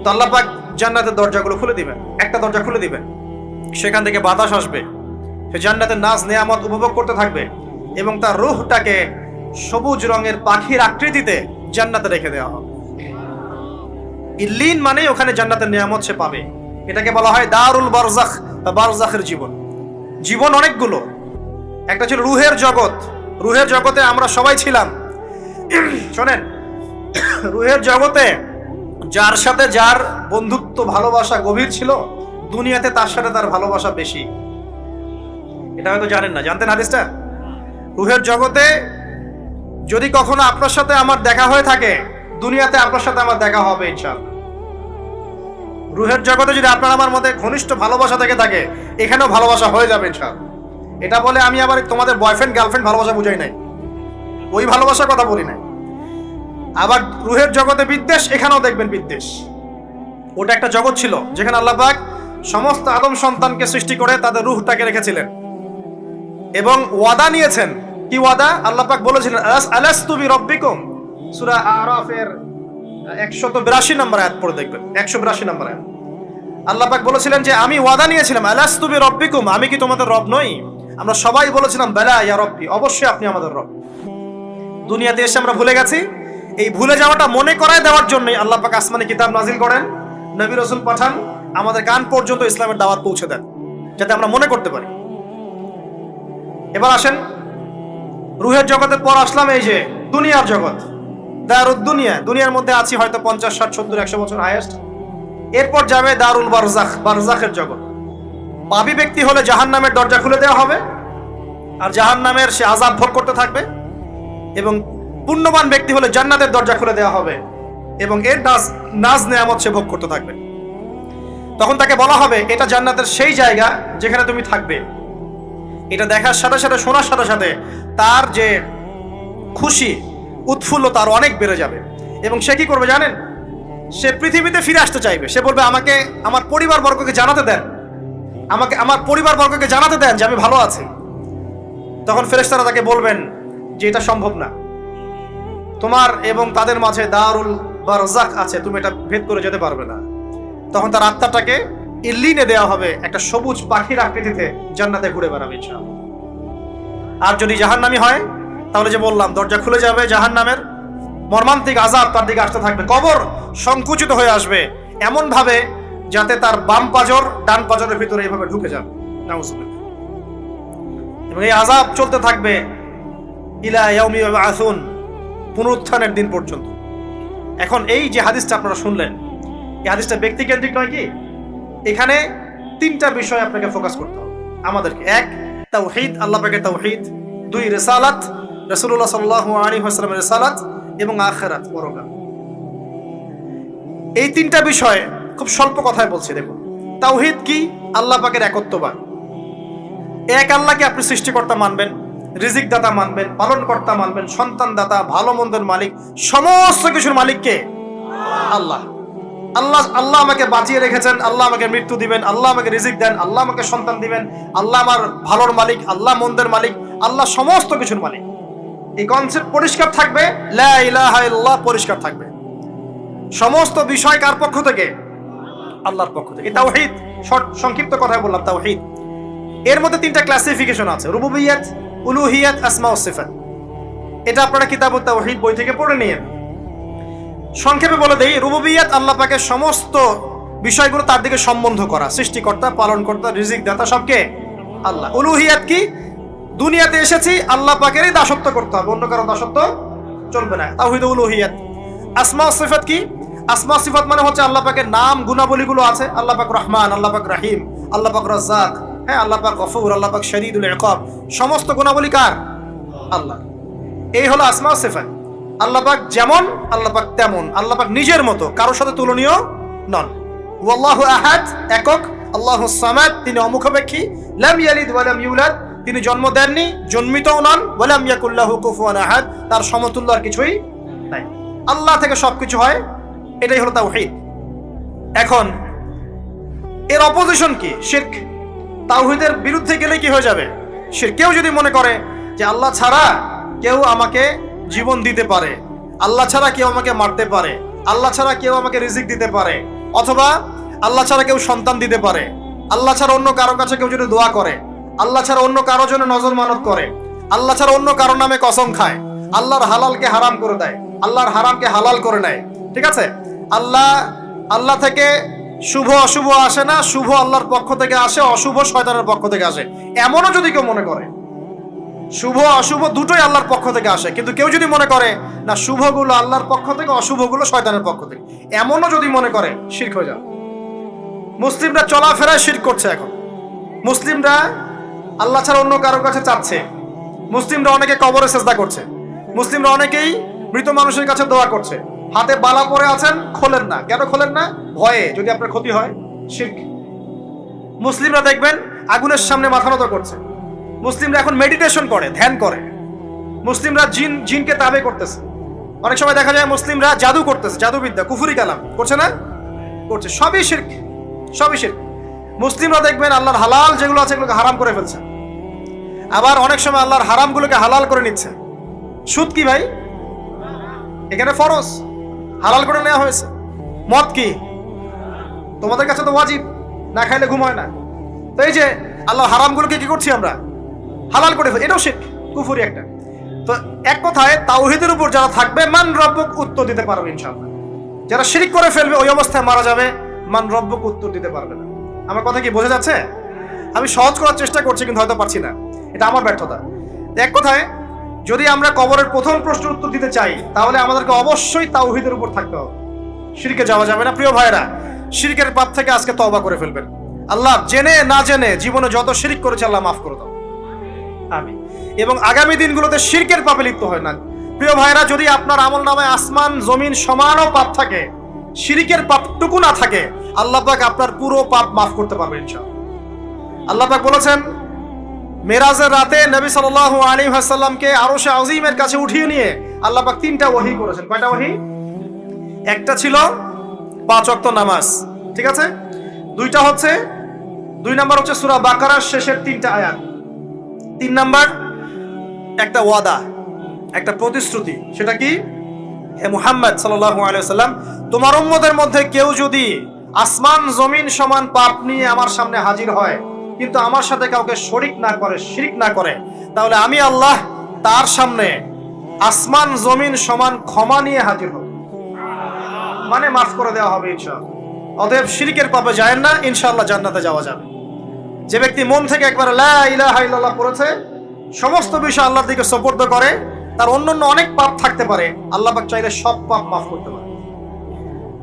তো আল্লাহ পাক জান্নাতের দরজাগুলো খুলে দিবেন, একটা দরজা খুলে দিবেন, সেখান থেকে বাতাস আসবে, সে জান্নাতের নাজ নেয়ামত উপভোগ করতে থাকবে, এবং তার রূহটাকে সবুজ রঙের পাখির আকৃতিতে জান্নাতে রেখে দেওয়া হবে। ইল্লিন মানে ওখানে জান্নাতের নিয়ামত সে পাবে। এটাকে বলা হয় দারুল বারজাখ বা বারজাখের জীবন। জীবন অনেকগুলো, একটা ছিল রুহের জগৎ, রুহের জগতে আমরা সবাই ছিলাম। শোনেন, রুহের জগতে যার সাথে যার বন্ধুত্ব ভালোবাসা গভীর ছিল, দুনিয়াতে তার সাথে তার ভালোবাসা বেশি। এটা হয়তো জানেন না, জানতেন হাদিসটা? রুহের জগতে যদি কখনো আপনার সাথে আমার দেখা হয়ে থাকে, দুনিয়াতে আপনার সাথে আমার দেখা হবে ইনশাআল্লাহ। রুহের জগতে যদি আপনার আমার মধ্যে ঘনিষ্ঠ ভালোবাসা থেকে থাকে, এখানেও ভালোবাসা হয়ে যাবে ইনশাআল্লাহ। এটা বলে আমি আবার তোমাদের বয়ফ্রেন্ড গার্লফ্রেন্ড ভালোবাসা বুঝাই নাই, ওই ভালোবাসার কথা বলি নাই। আবার রুহের জগতে বিদ্বেষ, এখানেও দেখবেন বিদ্বেষ। ওটা একটা জগৎ ছিল যেখানে আল্লাহ পাক সমস্ত আদম সন্তানকে সৃষ্টি করে তাদের রুহটাকে রেখেছিলেন, এবং ওয়াদা নিয়েছেন। কি ওয়াদা? আল্লাহ পাক বলেছিলেন আলাস্তু বিরাব্বিকুম, সূরা আরাফের 182 নম্বর আয়াত পড়ে দেখবেন, 182 নম্বর আয়াত। আল্লাহ পাক বলেছিলেন যে আমি ওয়াদা নিয়েছিলাম, আলাস্তু বিরাব্বিকুম, আমি কি তোমাদের রব নই? আমরা সবাই বলেছিলাম বালা ইয়া রব্বি, অবশ্যই আপনি আমাদের রব। দুনিয়াতে এসে আমরা ভুলে গেছি। এই ভুলে যাওয়াটা মনে করায় দেওয়ার জন্যই আল্লাহ পাক আসমানে কিতাব নাজিল করেন, নবী রাসূল পাঠান, আমাদের কান পর্যন্ত ইসলামের দাওয়াত পৌঁছে দেন, যাতে আমরা মনে করতে পারি। এবার আসেন রুহের জগতের পর আসলাম এই যে দুনিয়ার জগৎ, দারুদ দুনিয়া। দুনিয়ার মধ্যে আছি হয়তো 50, 60, 70, 100 বছর হাইয়েস্ট। এরপর যাবে দারুল বারজাখ, বারজাখের জগৎ। পাপী ব্যক্তি হলে জাহান্নামের দরজা খুলে দেওয়া হবে, আর জাহান্নামের সে আযাব ভোগ করতে থাকবে, এবং পুণ্যবান ব্যক্তি হলে জান্নাতের দরজা খুলে দেওয়া হবে, এবং এর নাজ নেয়ামত সে ভোগ করতে থাকবে। তখন তাকে বলা হবে এটা জান্নাতের সেই জায়গা যেখানে তুমি থাকবে। এটা দেখার সাথে সাথে, শোনার সাথে সাথে তার যে খুশি উৎফুল্লতা আরো অনেক বেড়ে যাবে, এবং সে কি করবে জানেন? সে পৃথিবীতে ফিরে আসতে চাইবে। সে বলবে আমাকে আমার পরিবারবর্গকে জানাতে দেন, আমাকে আমার পরিবারবর্গকে জানাতে দেন যে আমি ভালো আছি। তখন ফেরেশতারা তাকে বলবেন যে এটা সম্ভব না, তোমার এবং তাদের মাঝে দারুল বারজাখ আছে, তুমি এটা ভেদ করে যেতে পারবে না। তখন তার আত্মাটাকে ইল্লিনে দেওয়া হবে, একটা সবুজ পাখির আকৃতিতে জান্নাতে ঘুরে বেড়াবে ইনশাআল্লাহ। আর যদি জাহান্নামী হয় তাহলে যে বললাম দরজা খুলে যাবে, জাহান্নামের মর্মান্তিক আযাব তার দিকে আসতে থাকবে, কবর সংকুচিত হয়ে আসবে এমন ভাবে যাতে তার বাম পাজর ডান পাজরের ভিতরে এইভাবে ঢুকে যাবে, নাউযুবিল্লাহ। এবং এই আযাব চলতে থাকবে ইলা ইয়াউমি ইউবআসুন, পুনরুত্থানের দিন পর্যন্ত। এখন এই যে হাদিসটা আপনারা শুনলেন, এই হাদিসটা ব্যক্তিকেন্দ্রিক নয় কি? এখানে তিনটা বিষয় আপনাকে ফোকাস করতে হবে আমাদেরকে। এক, তাওহীদ, আল্লাহ পাকের তাওহীদ। দুই, রিসালাত, রাসূলুল্লাহ সাল্লাল্লাহু আলাইহি ওয়াসাল্লামের রিসালাত। এবং আখিরাত, পরকাল। এই তিনটা বিষয় খুব স্বল্প কথায় বলছি। দেখুন, তাওহীদ কি? আল্লাহ পাকের একত্ববাদ। এক আল্লাহকে আপনি সৃষ্টিকর্তা মানবেন, রিজিক দাতা মানবেন, পালন কর্তা মানবেন, সন্তান দাতা, ভালো মন্দের মালিক, সমস্ত কিছুর মালিককে আল্লাহ। আল্লাহ আল্লাহ আমাকে বাঁচিয়ে রেখেছেন, আল্লাহ আমাকে মৃত্যু দিবেন, আল্লাহ আমাকে রিজিক দেন, আল্লাহ আমাকে সন্তান দিবেন, আল্লাহ আমার ভালোর মালিক, আল্লাহ মন্দের মালিক, আল্লাহ সমস্ত কিছুর মালিক। এই কনসেপ্ট পরিষ্কার থাকবে, লা ইলাহা ইল্লাল্লাহ পরিষ্কার থাকবে। সমস্ত বিষয় কার পক্ষ থেকে? আল্লাহর পক্ষ থেকে। তাওহীদ, সংক্ষিপ্ত কথায় বললাম তাওহীদ। এর মধ্যে তিনটা ক্লাসিফিকেশন আছে: রুবুবিয়্যাত, উলুহিয়্যাত, আসমা ও সিফাত। এটা আপনারা কিতাবুত তাওহীদ বই থেকে পড়ে নিয়েন। সংক্ষেপে বলে দেই, রুবুবিয়্যাত আল্লাহ পাকের সমস্ত বিষয়গুলো তার দিকে সম্বন্ধ করা, সৃষ্টিকর্তা, পালনকর্তা, রিজিক দাতা সবকে আল্লাহ। উলুহিয়্যাত কি? দুনিয়াতে এসেছি আল্লাহ পাকেরই দাসত্ব করতে হবে, অন্য কারো দাসত্ব চলবে না, তাওহীদ উলুহিয়্যাত। আসমা ও সিফাত কি? আসমা সিফাত মানে হচ্ছে আল্লাহ পাকের নাম গুণাবলীগুলো আছে, আল্লাহ পাক রহমান, আল্লাহ পাক রহিম, আল্লাহ পাক রাজ্জাক, হ্যাঁ, আল্লাহ পাক গফুর, আল্লাহ পাক শদীদুল ইকাব, সমস্ত গুণাবলী কার? আল্লাহ। এই হলো আসমা ও সিফাত। আল্লাহ পাক যেমন, আল্লাহ পাক তেমন, আল্লাহ পাক নিজের মতো, কারোর সাথে তুলনীয় নন। ওয়াল্লাহু আহাদ, একক। আল্লাহুস সামাদ, তিনি অমুখাপেক্ষী। লাম ইয়ালিদ ওয়া লাম ইউলাদ, তিনি জন্ম দেননি, জন্মিতও নন। ওয়া লাম ইয়াকুল লাহু কুফুয়ান আহাদ, তার সমতুল্য আর কিছুই নাই। আল্লাহ থেকে সবকিছু হয়, এটাই হলো তাওহীদ। এখন এর অপোজিশন কি? শিরক। তাওহীদের বিরুদ্ধে গেলে কি হয়ে যাবে? শিরক। কেউ যদি মনে করে যে আল্লাহ ছাড়া কেউ আমাকে জীবন দিতে পারে, আল্লাহ ছাড়া কেউ আমাকে মারতে পারে, আল্লাহ ছাড়া কেউ আমাকে রিজিক দিতে পারে, অথবা আল্লাহ ছাড়া কেউ সন্তান দিতে পারে, আল্লাহ ছাড়া অন্য কারো কাছে কেউ যদি দোয়া করে, আল্লাহ ছাড়া অন্য কারোর জন্য নজর মানত করে, আল্লাহ ছাড়া অন্য কারোর নামে কসম খায়, আল্লাহর হালালকে হারাম করে দেয়, আল্লাহর হারামকে হালাল করে নেয়, ঠিক আছে? আল্লাহ থেকে শুভ অশুভ আসে না, শুভ আল্লাহর পক্ষ থেকে আসে, অশুভ শয়তানের পক্ষ থেকে আসে, এমনও যদি কেউ মনে করে, শুভ অশুভ দুটোই আল্লাহর পক্ষ থেকে আসে, কিন্তু কেউ যদি মনে করে না শুভগুলো আল্লাহর পক্ষ থেকে, অশুভগুলো শয়তানের পক্ষ থেকে, এমনও যদি মনে করে, শিরক হয়ে যাবে। মুসলিমরা চলাফেরায় শিরক করছে। এখন মুসলিমরা আল্লাহ ছাড়া অন্য কারোর কাছে চাচ্ছে, মুসলিমরা অনেকে কবরে সেজদা করছে, মুসলিমরা অনেকেই মৃত মানুষের কাছে দোয়া করছে, হাতে বালা পরে আছেন, খোলেন না। কেন খোলেন না? ভয়ে যদি আপনার ক্ষতি হয়, শিরক। মুসলিমরা দেখবেন আগুনের সামনে মাথা নত করছে, মুসলিমরা এখন মেডিটেশন করে, ধ্যান করে, মুসলিমরা জিনকে তাবে করতেছে, অনেক সময় দেখা যায় মুসলিমরা জাদু করতেছে, জাদুবিদ্যা, কুফরি কালাম করছে না? করছে। সবই শিরক, সবই শিরক। মুসলিমরা দেখবেন আল্লাহর হালাল যেগুলো আছে এগুলোকে হারাম করে ফেলছে, আবার অনেক সময় আল্লাহর হারামগুলোকে হালাল করে নিচ্ছে। সুদ কি ভাই? এখানে ফরজ, হালাল করে নেওয়া হয়েছে। মদ কি? তোমাদের কাছে তো ওয়াজিব, না খাইলে ঘুম হয় না। তো এই যে আল্লাহর হারামগুলোকে কি করছি আমরা? হালাল করে ফেলি, এটাও শিরক, কুফরি একটা। তো এক কথায় তাওহীদের উপর যারা থাকবে, মান রব্বুক উত্তর দিতে পারবে ইনশাআল্লাহ। যারা শিরক করে ফেলবে ওই অবস্থায় মারা যাবে, মান রব্বুক উত্তর দিতে পারবে না। আমার কথা কি বোঝা যাচ্ছে? আমি সহজ করার চেষ্টা করছি কিন্তু হয়তো পারছি না, এটা আমার ব্যর্থতা। এক কথায় যদি আমরা কবরের প্রথম প্রশ্নের উত্তর দিতে চাই তাহলে আমাদেরকে অবশ্যই তাওহীদের উপর থাকতে হবে, শিরকে যাওয়া যাবে না। প্রিয় ভাইরা, শিরকের পাপ থেকে আজকে তওবা করে ফেলবেন। আল্লাহ জেনে না জেনে জীবনে যত শিরক করেছে আল্লাহ মাফ করে দাও, আমিন। এবং আগামী দিনগুলোতে শিরকের পাপে লিপ্ত হয় না। প্রিয় ভাইরা, যদি আপনার আমল নামায় আসমান জমিন সমানও পাপ থাকে, শিরকের পাপটুকু না থাকে, আল্লাহ পাক আপনার পুরো পাপ মাফ করতে পারবেন ইনশাআল্লাহ। আল্লাহ পাক বলেছেন মেরাজের রাতে নবী সাল্লাল্লাহু আলাইহি ওয়াসাল্লামকে আরশে আজিমের কাছে উঠিয়ে নিয়ে আল্লাহ পাক 3টা ওহী করেছেন। কয়টা ওহী? একটা ছিল 5 ওয়াক্ত নামাজ, ঠিক আছে? 2 নাম্বার হচ্ছে সূরা বাকারার শেষের 3টা আয়াত। 3 নাম্বার একটা ওয়াদা, একটা প্রতিশ্রুতি। সেটা কি? হে মুহাম্মদ সাল্লাল্লাহু আলাইহি ওয়াসাল্লাম, তোমার উম্মতের মধ্যে কেউ যদি আসমান জমিন সমান পাপ নিয়ে আমার সামনে হাজির হয়, কিন্তু আমার সাথে কাউকে শরিক না করে, শিরক না করে, তাহলে আমি আল্লাহ তার সামনে আসমান জমিন সমান ক্ষমা নিয়ে হাজির হব, মানে মাফ করে দেওয়া হবে ইনশাআল্লাহ। অতএব শিরকের পাপে যায় না, ইনশাআল্লাহ জান্নাতে যাওয়া যাবে। যে ব্যক্তি মন থেকে একবার লা ইলাহা ইল্লাল্লাহ পড়েছে, সমস্ত বিষয় আল্লাহর দিকে সুপর্দ করে, তার অন্যান্য অনেক পাপ থাকতে পারে, আল্লাহ পাক চাইলে সব পাপ মাফ করতে পারে।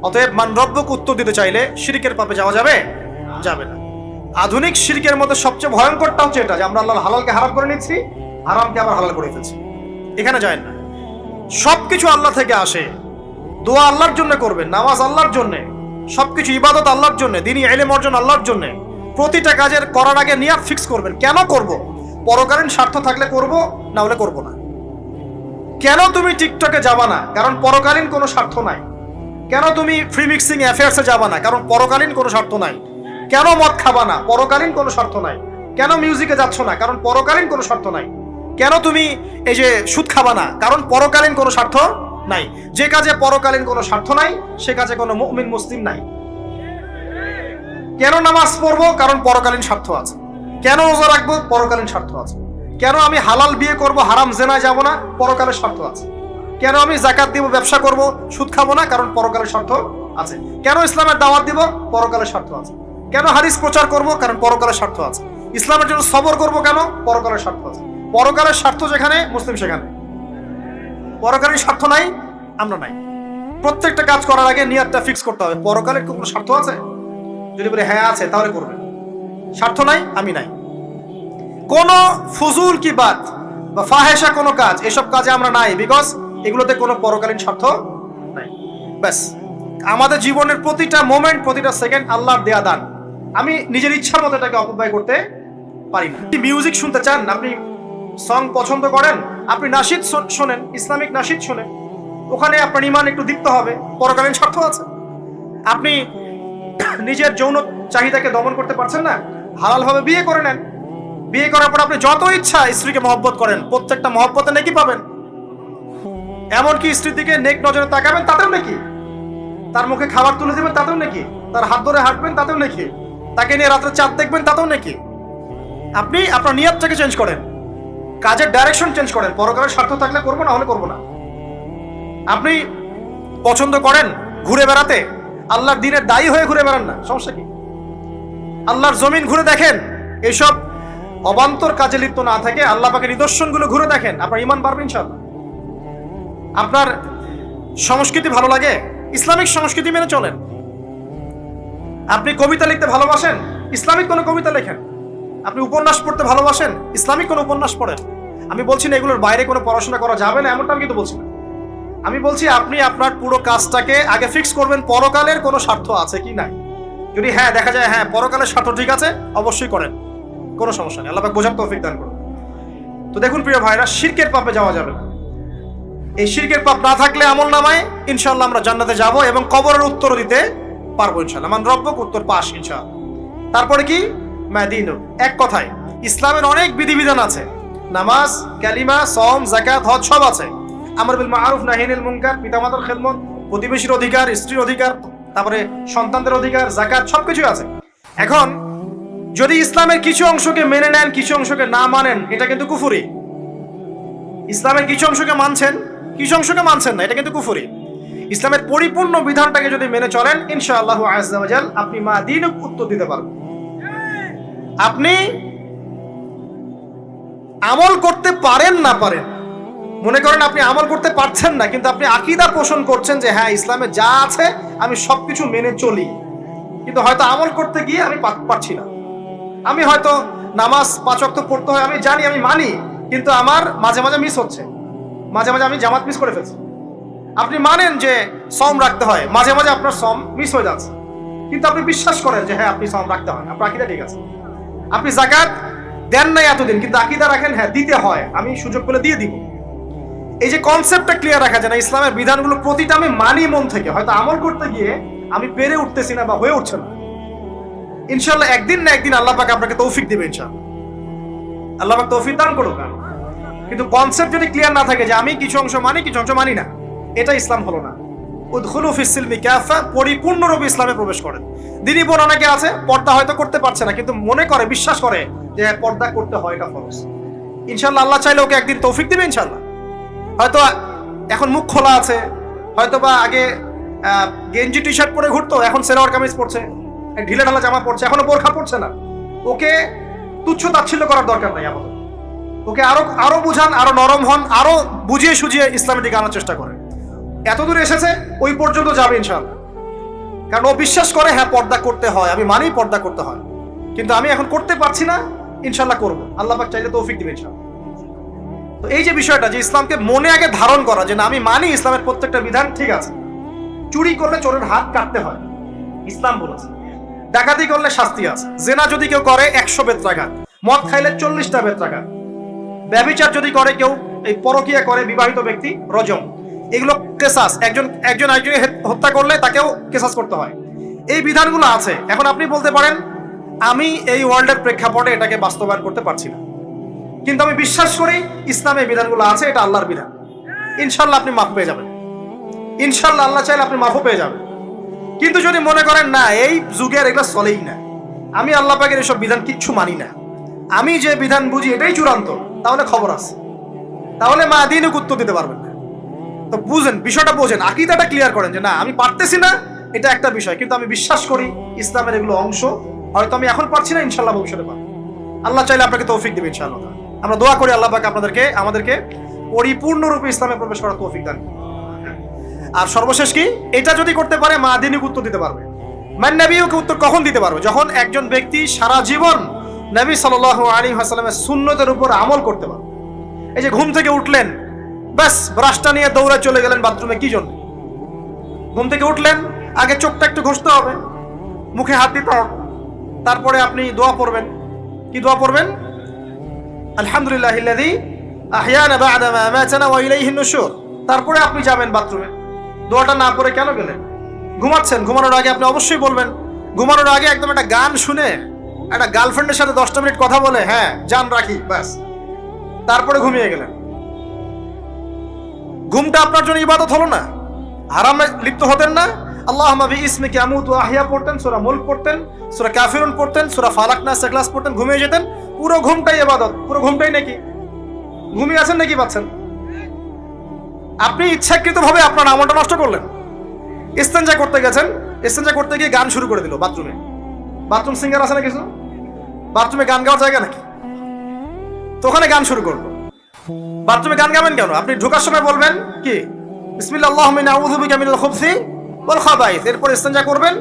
অতএব মান রব্বুক উত্তর দিতে চাইলে শিরকের পাপে যাওয়া যাবে যাবে না। আধুনিক শিরকের মধ্যে সবচেয়ে ভয়ঙ্করটা হচ্ছে এটা যে আমরা আল্লাহর হালালকে হারাম করে নিচ্ছি, হারামকে আবার হালাল করে ফেলছি। এখানে যায় না। সবকিছু আল্লাহ থেকে আসে, দোয়া আল্লাহর জন্য করবেন, নামাজ আল্লাহর জন্য, সবকিছু ইবাদত আল্লাহর জন্য, দ্বীনি ইলম অর্জন আল্লাহর জন্য। প্রতিটা কাজের করার আগে নিয়াত ফিক্স করবেন, কেন করব? পরকালীন স্বার্থ থাকলে করব, না হলে করব না। কেন তুমি টিকটকে যাবা না? কারণ পরকালীন কোনো স্বার্থ নাই। কেন তুমি ফ্রি মিক্সিং অ্যাফেয়ার্সে যাবা না? কারণ পরকালীন কোনো স্বার্থ নাই। কেন মদ খাবা না? পরকালীন কোনো স্বার্থ নাই। কেন মিউজিকে যাচ্ছ না? কারণ পরকালীন কোনো স্বার্থ নাই। কেন তুমি এই যে সুদ খাবা না? কারণ পরকালীন কোনো স্বার্থ নাই। যে কাজে পরকালীন কোনো স্বার্থ নাই, সে কাজে কোনো মুমিন মুসলিম নাই। কেন নামাজ পড়বো? কারণ পরকালীন স্বার্থ আছে। কেন রোজা রাখবো? পরকালীন স্বার্থ আছে। কেন আমি হালাল বিয়ে করব, হারাম জেনায় যাব না? পরকালের স্বার্থ আছে। কেন আমি যাকাত দিব, ব্যবসা করব, সুদ খাবো না? কারণ পরকালের স্বার্থ আছে। কেন ইসলামের দাওয়াত দিব? পরকালের স্বার্থ আছে। কেন হাদিস প্রচার করব? কারণ পরকালের স্বার্থ আছে। ইসলামের জন্য সবর করব কেন? পরকালের স্বার্থ আছে। পরকালের স্বার্থ যেখানে, মুসলিম সেখানে। পরকালীন স্বার্থ নাই, আমরা নাই। প্রত্যেকটা কাজ করার আগে নিয়াতটা ফিক্স করতে হবে, পরকালের কোনো স্বার্থ আছে? যদি বলে হ্যাঁ আছে, তাহলে করবেন। স্বার্থ নাই, আমি নাই। কোন ফুজুল কি বাত বা ফাহেসা কোনো কাজ, এসব কাজে আমরা নাই, বিকজ এগুলোতে কোনো পরকালীন স্বার্থ নাই। ব্যাস, আমাদের জীবনের প্রতিটা মোমেন্ট, প্রতিটা সেকেন্ড আল্লাহর দেয়া দান। আমি নিজের ইচ্ছার মতো এটাকে অপব্যয় করতে পারি না। মিউজিক শুনতে চান, আপনি সং পছন্দ করেন, আপনি নাশিদ শোনেন, ইসলামিক নাশিদ শোনেন, ওখানে আপনার ইমান একটু দীপ্ত হবে, পরকালীন স্বার্থ আছে। আপনি নিজের যৌন চাহিদাকে দমন করতে পারছেন না, হালালভাবে বিয়ে করে নেন। বিয়ে করার পর আপনি যত ইচ্ছা স্ত্রীকে মহব্বত করেন, প্রত্যেকটা মহব্বতে নেকি পাবেন। এমনকি স্ত্রীর দিকে নেক নজরে তাকাবেন, তাতেও নাকি। তার মুখে খাবার তুলে দেবেন, তাতেও নাকি। তার হাত ধরে হাঁটবেন, তাতেও নাকি। তাকে নিয়ে রাত্রে চাঁদ দেখবেন, তাতেও নাকি। আপনি আপনার নিয়তটাকে চেঞ্জ করেন, কাজের ডাইরেকশন চেঞ্জ করেন। পরকালের স্বার্থ থাকলে করবো, না হলে করবো না। আপনি পছন্দ করেন ঘুরে বেড়াতে, আল্লাহর দিনের দায়ী হয়ে ঘুরে বেড়ান না, সমস্যা কি? আল্লাহর জমিন ঘুরে দেখেন, এইসব অবান্তর কাজে লিপ্ত না থাকে আল্লাহ পাকের নিদর্শনগুলো ঘুরে দেখেন, আপনার ইমান বাড়বে ইনশাআল্লাহ। আপনার সংস্কৃতি ভালো লাগে, ইসলামিক সংস্কৃতি মেনে চলেন। আপনি কবিতা লিখতে ভালোবাসেন, ইসলামিক কোনো কবিতা লেখেন। আপনি উপন্যাস পড়তে ভালোবাসেন, ইসলামিক কোনো উপন্যাস পড়েন। আমি বলছি না এগুলোর বাইরে কোনো পড়াশোনা করা যাবে না, এমনটা আমি কিন্তু বলছি না। আমি বলছি আপনি আপনার পুরো কাজটাকে আগে ফিক্স করবেন, পরকালের কোনো স্বার্থ আছে কি নাই। যদি হ্যাঁ দেখা যায় হ্যাঁ পরকালের স্বার্থ ঠিক আছে, অবশ্যই করেন, কোনো সমস্যা নেই। আল্লাহ পাক বোঝার তৌফিক দান করুন। তো দেখুন প্রিয় ভাইরা, শিরকের পাপে যাওয়া যাবে না। এই শিরকের পাপ না থাকলে আমল নামায় ইনশাআল্লাহ আমরা জান্নাতে যাব এবং কবরের উত্তর দিতে পারবো ইনশাআল্লাহ। মান রব্বুক উত্তর পাস ইনশাআল্লাহ। তারপরে কি? মাদিন। এক কথায় ইসলামের অনেক বিধিবিধান আছে, নামাজ, কালিমা, সওম, যাকাত, হজ সব আছে। আমর বিল মারুফ, নাহি আনিল মুনকার, পিতামাতার খেদমত, প্রতিবেশীর অধিকার, স্ত্রীর অধিকার, তারপরে সন্তানদের অধিকার, যাকাত সবকিছু আছে। এখন যদি ইসলামের কিছু অংশকে মেনে নেন, কিছু অংশকে না মানেন, এটা কিন্তু কুফরি। ইসলামের কিছু অংশকে মানছেন, কিছু অংশকে মানছেন না, এটা কিন্তু কুফরি। ইসলামের পরিপূর্ণ বিধানটাকে যদি মেনে চলেন, ইনশাআল্লাহু আযজা ওয়া জাল আপনি মাদিনুক উত্তর দিতে পারবেন। আপনি আমল করতে পারেন না পারেন, মনে করেন আপনি আমল করতে পারছেন না, কিন্তু আপনি আকীদা পোষণ করছেন যে হ্যাঁ ইসলামে যা আছে আমি সবকিছু মেনে চলি, কিন্তু হয়তো আমল করতে গিয়ে আমি পারছি না। আমি হয়তো নামাজ 5 ওয়াক্ত পড়তে হয়, আমি জানি, আমি মানি, কিন্তু আমার মাঝে মাঝে মিস হচ্ছে, মাঝে মাঝে আমি জামাত মিস করে ফেলছি। আপনি মানেন যে সম রাখতে হয়, মাঝে মাঝে আপনার সম মিস হয়ে যাচ্ছে, কিন্তু আপনি বিশ্বাস করেন যে হ্যাঁ আপনি সম রাখতে হয়, আপনার আকীদা ঠিক আছে। আপনি যাকাত দেন নাই এতদিন, কিন্তু আকীদা রাখেন হ্যাঁ দিতে হয়, আমি সুযোগ পেলে দিয়ে দিব। এই যে কনসেপ্টটা ক্লিয়ার রাখা যায় না, ইসলামের বিধানগুলো প্রতিটা আমি মানি মন থেকে, হয়তো আমল করতে গিয়ে আমি পেরে উঠতেছি না বা হয়ে উঠছে না। ইনশাআল্লাহ একদিন না একদিন আল্লাহ পাক আপনাকে তৌফিক দিবে ইনশাআল্লাহ, আল্লাহ পাক তৌফিক দান করুক। কিন্তু কনসেপ্ট যদি ক্লিয়ার না থাকে যে আমি কিছু অংশ মানি, কিছু অংশ মানি না, এটা ইসলাম হলো না। উদখুলু ফিস সিলমি কাফা, পরিপূর্ণরূপে ইসলামে প্রবেশ করেন। দিনী বোন অনেকে আছে পর্দা হয়তো করতে পারছে না, কিন্তু মনে করে, বিশ্বাস করে যে পর্দা করতে হয়, এটা ফরজ। ইনশাআল্লাহ আল্লাহ চাইলে ওকে একদিন তৌফিক দিবে ইনশাআল্লাহ। হয়তো এখন মুখ খোলা আছে, হয়তো বা আগে গেঞ্জি টি শার্ট পরে ঘুরতো, এখন সেলোয়ার কামিজ পরছে, ঢিলে ঢালা জামা পরছে, এখনো বোরখা পরছে না। ওকে তুচ্ছ তাচ্ছিল্য করার দরকার নাই আপাতত। ওকে আরো বুঝান, আরো নরম হন, আরো বুঝিয়ে সুঝিয়ে ইসলামের দিকে আনার চেষ্টা করেন। এতদূর এসেছে, ওই পর্যন্ত যাবে ইনশাআল্লাহ। কারণ ও বিশ্বাস করে হ্যাঁ পর্দা করতে হয়, আমি মানি পর্দা করতে হয়, কিন্তু আমি এখন করতে পারছি না, ইনশাআল্লাহ করবো। আল্লাহ পাক চাইলে তৌফিক দিবেন ইনশাআল্লাহ। তো এই যে বিষয়টা, যে ইসলামকে মনে আগে ধারণ করা, যে না আমি মানি ইসলামের প্রত্যেকটা বিধান ঠিক আছে। চুরি করলে চোরের হাত কাটতে হয়, ইসলাম বলেছে। ডাকাতি করলে শাস্তি আছে। জেনা যদি কেউ করে 100 বেত্রাঘাত, মদ খাইলে 40টা বেত্রাঘাত, ব্যভিচার যদি করে কেউ, এই পরকিয়া করে বিবাহিত ব্যক্তি, রজম। এগুলো কেসাস, একজন হত্যা করলে তাকেও কেসাস করতে হয়। এই বিধানগুলো আছে। এখন আপনি বলতে পারেন আমি এই ওয়ার্ল্ডের প্রেক্ষাপটে এটাকে বাস্তবায়ন করতে পারছি না, কিন্তু আমি বিশ্বাস করি ইসলামে এই বিধানগুলো আছে, এটা আল্লাহর বিধান। ইনশাল্লাহ আপনি মাফ পেয়ে যাবেন, ইনশাল্লাহ আল্লাহ চাইলে আপনি মাফও পেয়ে যাবেন। কিন্তু যদি মনে করেন না এই যুগের এগুলো চলেই না, আমি আল্লাহ পাকের এসব বিধান কিচ্ছু মানি না, আমি যে বিধান বুঝি এটাই চূড়ান্ত, তাহলে খবর আছে, তাহলে মা দিনও উত্তর দিতে পারবেন না। তো বুঝেন, বিষয়টা বোঝেন, আকীদাটা ক্লিয়ার করেন যে না আমি পারতেছি না, এটা একটা বিষয়, কিন্তু আমি বিশ্বাস করি ইসলামের এগুলো অংশ। হয়তো আমি এখন পারছি না, ইনশাল্লাহ ভবিষ্যতে পারবো। আল্লাহ চাইলে আপনাকে তৌফিক দেবে ইনশাআল্লাহ। আমরা দোয়া করি আল্লাহ পাক আমাদেরকে পরিপূর্ণরূপে ইসলামে প্রবেশ করার তৌফিক দান। আর সর্বশেষ কি, এটা যদি করতে পারে মা দিনই উত্তর দিতে পারবে। মান নবীকে উত্তর কখন দিতে পারবে? যখন একজন ব্যক্তি সারা জীবন নবী সাল্লাল্লাহু আলাইহি ওয়াসাল্লামের সুন্নতের উপর আমল করতে পারবে। এই যে ঘুম থেকে উঠলেন, ব্যাস ব্রাশটা নিয়ে দৌড়ে চলে গেলেন বাথরুমে, কি জন্য? ঘুম থেকে উঠলেন, আগে চোখটা একটু ঘষতে হবে, মুখে হাত দিতে হবে, তারপরে আপনি দোয়া পড়বেন। কি দোয়া পড়বেন? আলহামদুলিল্লাহিল্লাযী আহইয়ানা বা'দা মা আমাতানা ওয়া ইলাইহিন নুশুর। তারপরে আপনি যাবেন বাথরুমে। দোয়াটা না পড়ে কেন গেলেন? ঘুমাচ্ছেন, ঘুমানোর আগে আপনি অবশ্যই বলবেন। ঘুমানোর আগে একদম একটা গান শুনে, একটা গার্লফ্রেন্ডের সাথে 10টা মিনিট কথা বলে, হ্যাঁ জান রাখি, ব্যাস, তারপরে ঘুমিয়ে গেলেন। ঘুমটা আপনার জন্য ইবাদত হলো না? হারামে লিপ্ত হতেন না? আল্লাহুম্মা বিইসমিকা আমুতু ওয়া আহইয়া পড়তেন, সূরা মুলক পড়তেন, সূরা কাফিরুন পড়তেন, সূরা ফালাক নাস ইখলাস পড়তেন, ঘুমিয়ে যেতেন। পুরো ঘুমটাই ইবাদত, পুরো ঘুমটাই নাকি ঘুমিয়ে আছেন নাকি পাচ্ছেন? আপনি ইচ্ছাকৃতভাবে আপনার আমলটা নষ্ট করলেন। ইস্তেঞ্জা করতে গেছেন, ইস্তেঞ্জা করতে গিয়ে গান শুরু করে দিল বাথরুমে। বাথরুম সিঙ্গার আছে না কিছু? বাথরুমে গান গাওয়ার জায়গা নাকি? তো ওখানে গান শুরু করলো। বাথরুমে গান গাবেন কেন? আপনি ঢোকার সময় বলবেন কি, বিসমিল্লাহ আল্লাহুম্মা ইন্নী আউযু বিকা মিনাল খুবসি ওয়াল খাবাইস। এরপর ইস্তেঞ্জা করবেন,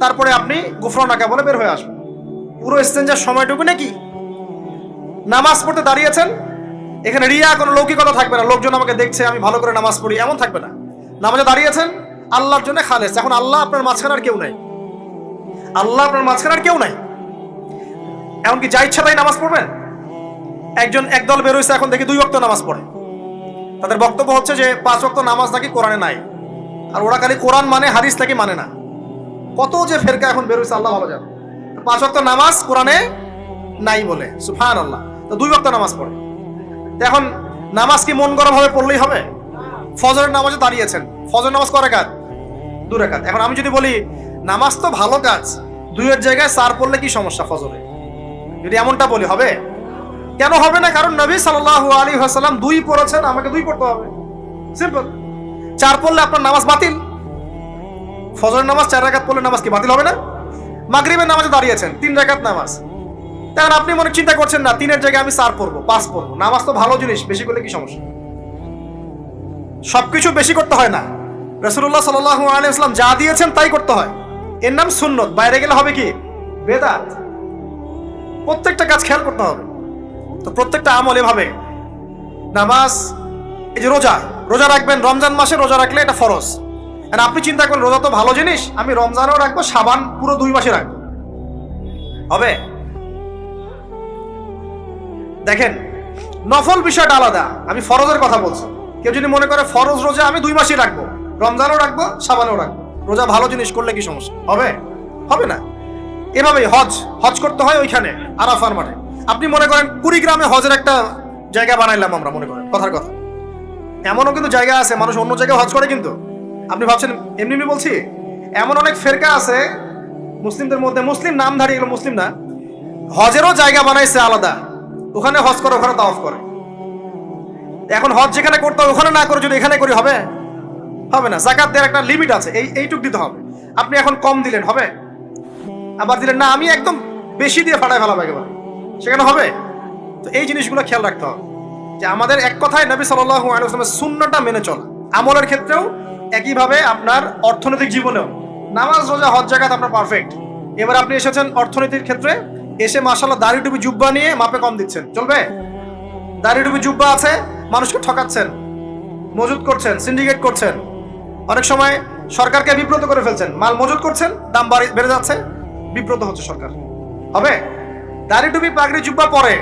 তারপরে আপনি গুফরানাকা বলে বের হয়ে আসবেন। পুরো ইস্তেঞ্জার সময়টুকু নাকি? নামাজ পড়তে দাঁড়িয়েছেন, এখানে রিয়া কোনো লৌকিকতা থাকবে না, লোকজন আমাকে দেখছে আমি ভালো করে নামাজ পড়ি, এমন থাকবে না। নামাজে দাঁড়িয়েছেন আল্লাহর জন্য খালেস। এখন আল্লাহ আপনার মাঝখানে আর কেউ নাই, আল্লাহ আপনার মাঝখানে আর কেউ নাই। এমনকি যা ইচ্ছা তাই নামাজ পড়বেন। একদল বের হয়েছে এখন দেখি 2 ওয়াক্ত নামাজ পড়ে। তাদের বক্তব্য হচ্ছে যে 5 ওয়াক্ত নামাজ নাকি কোরআনে নাই, আর ওরা খালি কোরআন মানে, হাদিস নাকি মানে না। কত যে ফেরকা এখন বের হয়েছে আল্লাহ ভালো জানে। 5 ওয়াক্ত নামাজ কোরআনে নাই বলে, সুবহানাল্লাহ। তো 2 ওয়াক্ত নামাজ পড়ে। এখন নামাজ কি মন গরম ভাবে পড়লেই হবে? ফজরের নামাজে দাঁড়িয়েছেন, ফজর নামাজ কয় রাকাত? 2 রাকাত। এখন আমি যদি বলি নামাজ তো ভালো কাজ, 2-এর জায়গায় 4 পড়লে কি সমস্যা ফজরে? যদি এমনটা বলি হবে? কেন হবে না? কারণ নবী সাল্লাল্লাহু আলাইহি ওয়াসাল্লাম 2 পড়েছেন, আমাকে 2 পড়তে হবে, সিম্পল। 4 পড়লে আপনার নামাজ বাতিল। ফজরের নামাজ 4 রাকাত পড়লে নামাজ কি বাতিল হবে না? মাগরিবের নামাজে দাঁড়িয়েছেন, 3 রাকাত নামাজ। তখন আপনি মনে চিন্তা করছেন না 3-এর জায়গায় আমি 4 পড়বো, 5 পড়বো। নামাজ তো ভালো জিনিস, বেশি করলে কি সমস্যা? সবকিছু বেশি করতে হয় না। রাসূলুল্লাহ সাল্লাল্লাহু আলাইহি ওয়াসাল্লাম যা দিয়েছেন তাই করতে হয়, এর নাম সুন্নত। বাইরে গেলে হবে কি? বেদাত। প্রত্যেকটা কাজ খেয়াল করতে হবে। তো প্রত্যেকটা আমল এভাবে। নামাজ, এই যে রোজা রাখবেন, রমজান মাসে রোজা রাখলে এটা ফরজ। আর আপনি চিন্তা করেন রোজা তো ভালো জিনিস, আমি রমজানও রাখবো, শাবান পুরো 2 মাসে রাখবো, হবে? দেখেন নফল বিষয়টা আলাদা, আমি ফরজের কথা বলছি। কেউ যদি মনে করে ফরজ রোজা আমি 2 মাসই রাখবো, রমজানও রাখবো, শাবানও রাখবো, রোজা ভালো জিনিস করলে কি সমস্যা হবে? হবে না। এভাবেই হজ করতে হয় ওইখানে আরাফার মাঠে। আপনি মনে করেন কুড়িগ্রামে হজের একটা জায়গা বানাইলাম আমরা, মনে করেন কথার কথা, এমনও কিন্তু জায়গা আছে মানুষ অন্য জায়গায় হজ করে, কিন্তু আপনি ভাবছেন এমনি এমনি বলছি? এমন অনেক ফেরকা আছে মুসলিমদের মধ্যে, মুসলিম নামধারী, এগুলো মুসলিম না, হজেরও জায়গা বানাইছে আলাদা, ওখানে হজ করে, ওখানে তাওয়াফ করে। এখন হজ যেখানে করতে হবে ওখানে না করে যদি এখানে করি হবে? হবে না। যাকাত দেওয়ার একটা লিমিট আছে, এইটুক দিতে হবে। আপনি এখন কম দিলেন হবে, আবার দিলেন না আমি একদম বেশি দিয়ে ফাটায় ফেলাবো একেবারে, সেখানে হবে? তো এই জিনিসগুলো খেয়াল রাখতে হবে যে আমাদের এক কথায় নবী সাল্লাল্লাহু আলাইহি ওয়াসাল্লামের সুন্নাহটা মেনে চলা। আমলের ক্ষেত্রেও একইভাবে, আপনার অর্থনৈতিক জীবনেও নামাজ রোজা হজ জাকাত আপনার পারফেক্ট। এবার আপনি এসেছেন অর্থনীতির ক্ষেত্রে, এসে মাশাআল্লাহ দাড়ি টুপি জুব্বা নিয়ে মাপে কম দিচ্ছেন, চলবে? দাড়ি টুপি জুব্বা আছে, মানুষকে ঠকাচ্ছেন, মজুদ করছেন, সিন্ডিকেট করছেন, অনেক সময় সরকারকে বিব্রত করে ফেলছেন, মাল মজুদ করছেন, দাম বেড়ে যাচ্ছে, বিব্রত হচ্ছে সরকার, হবে? দাড়ি টুপি পাগড়ি জুব্বা পরে,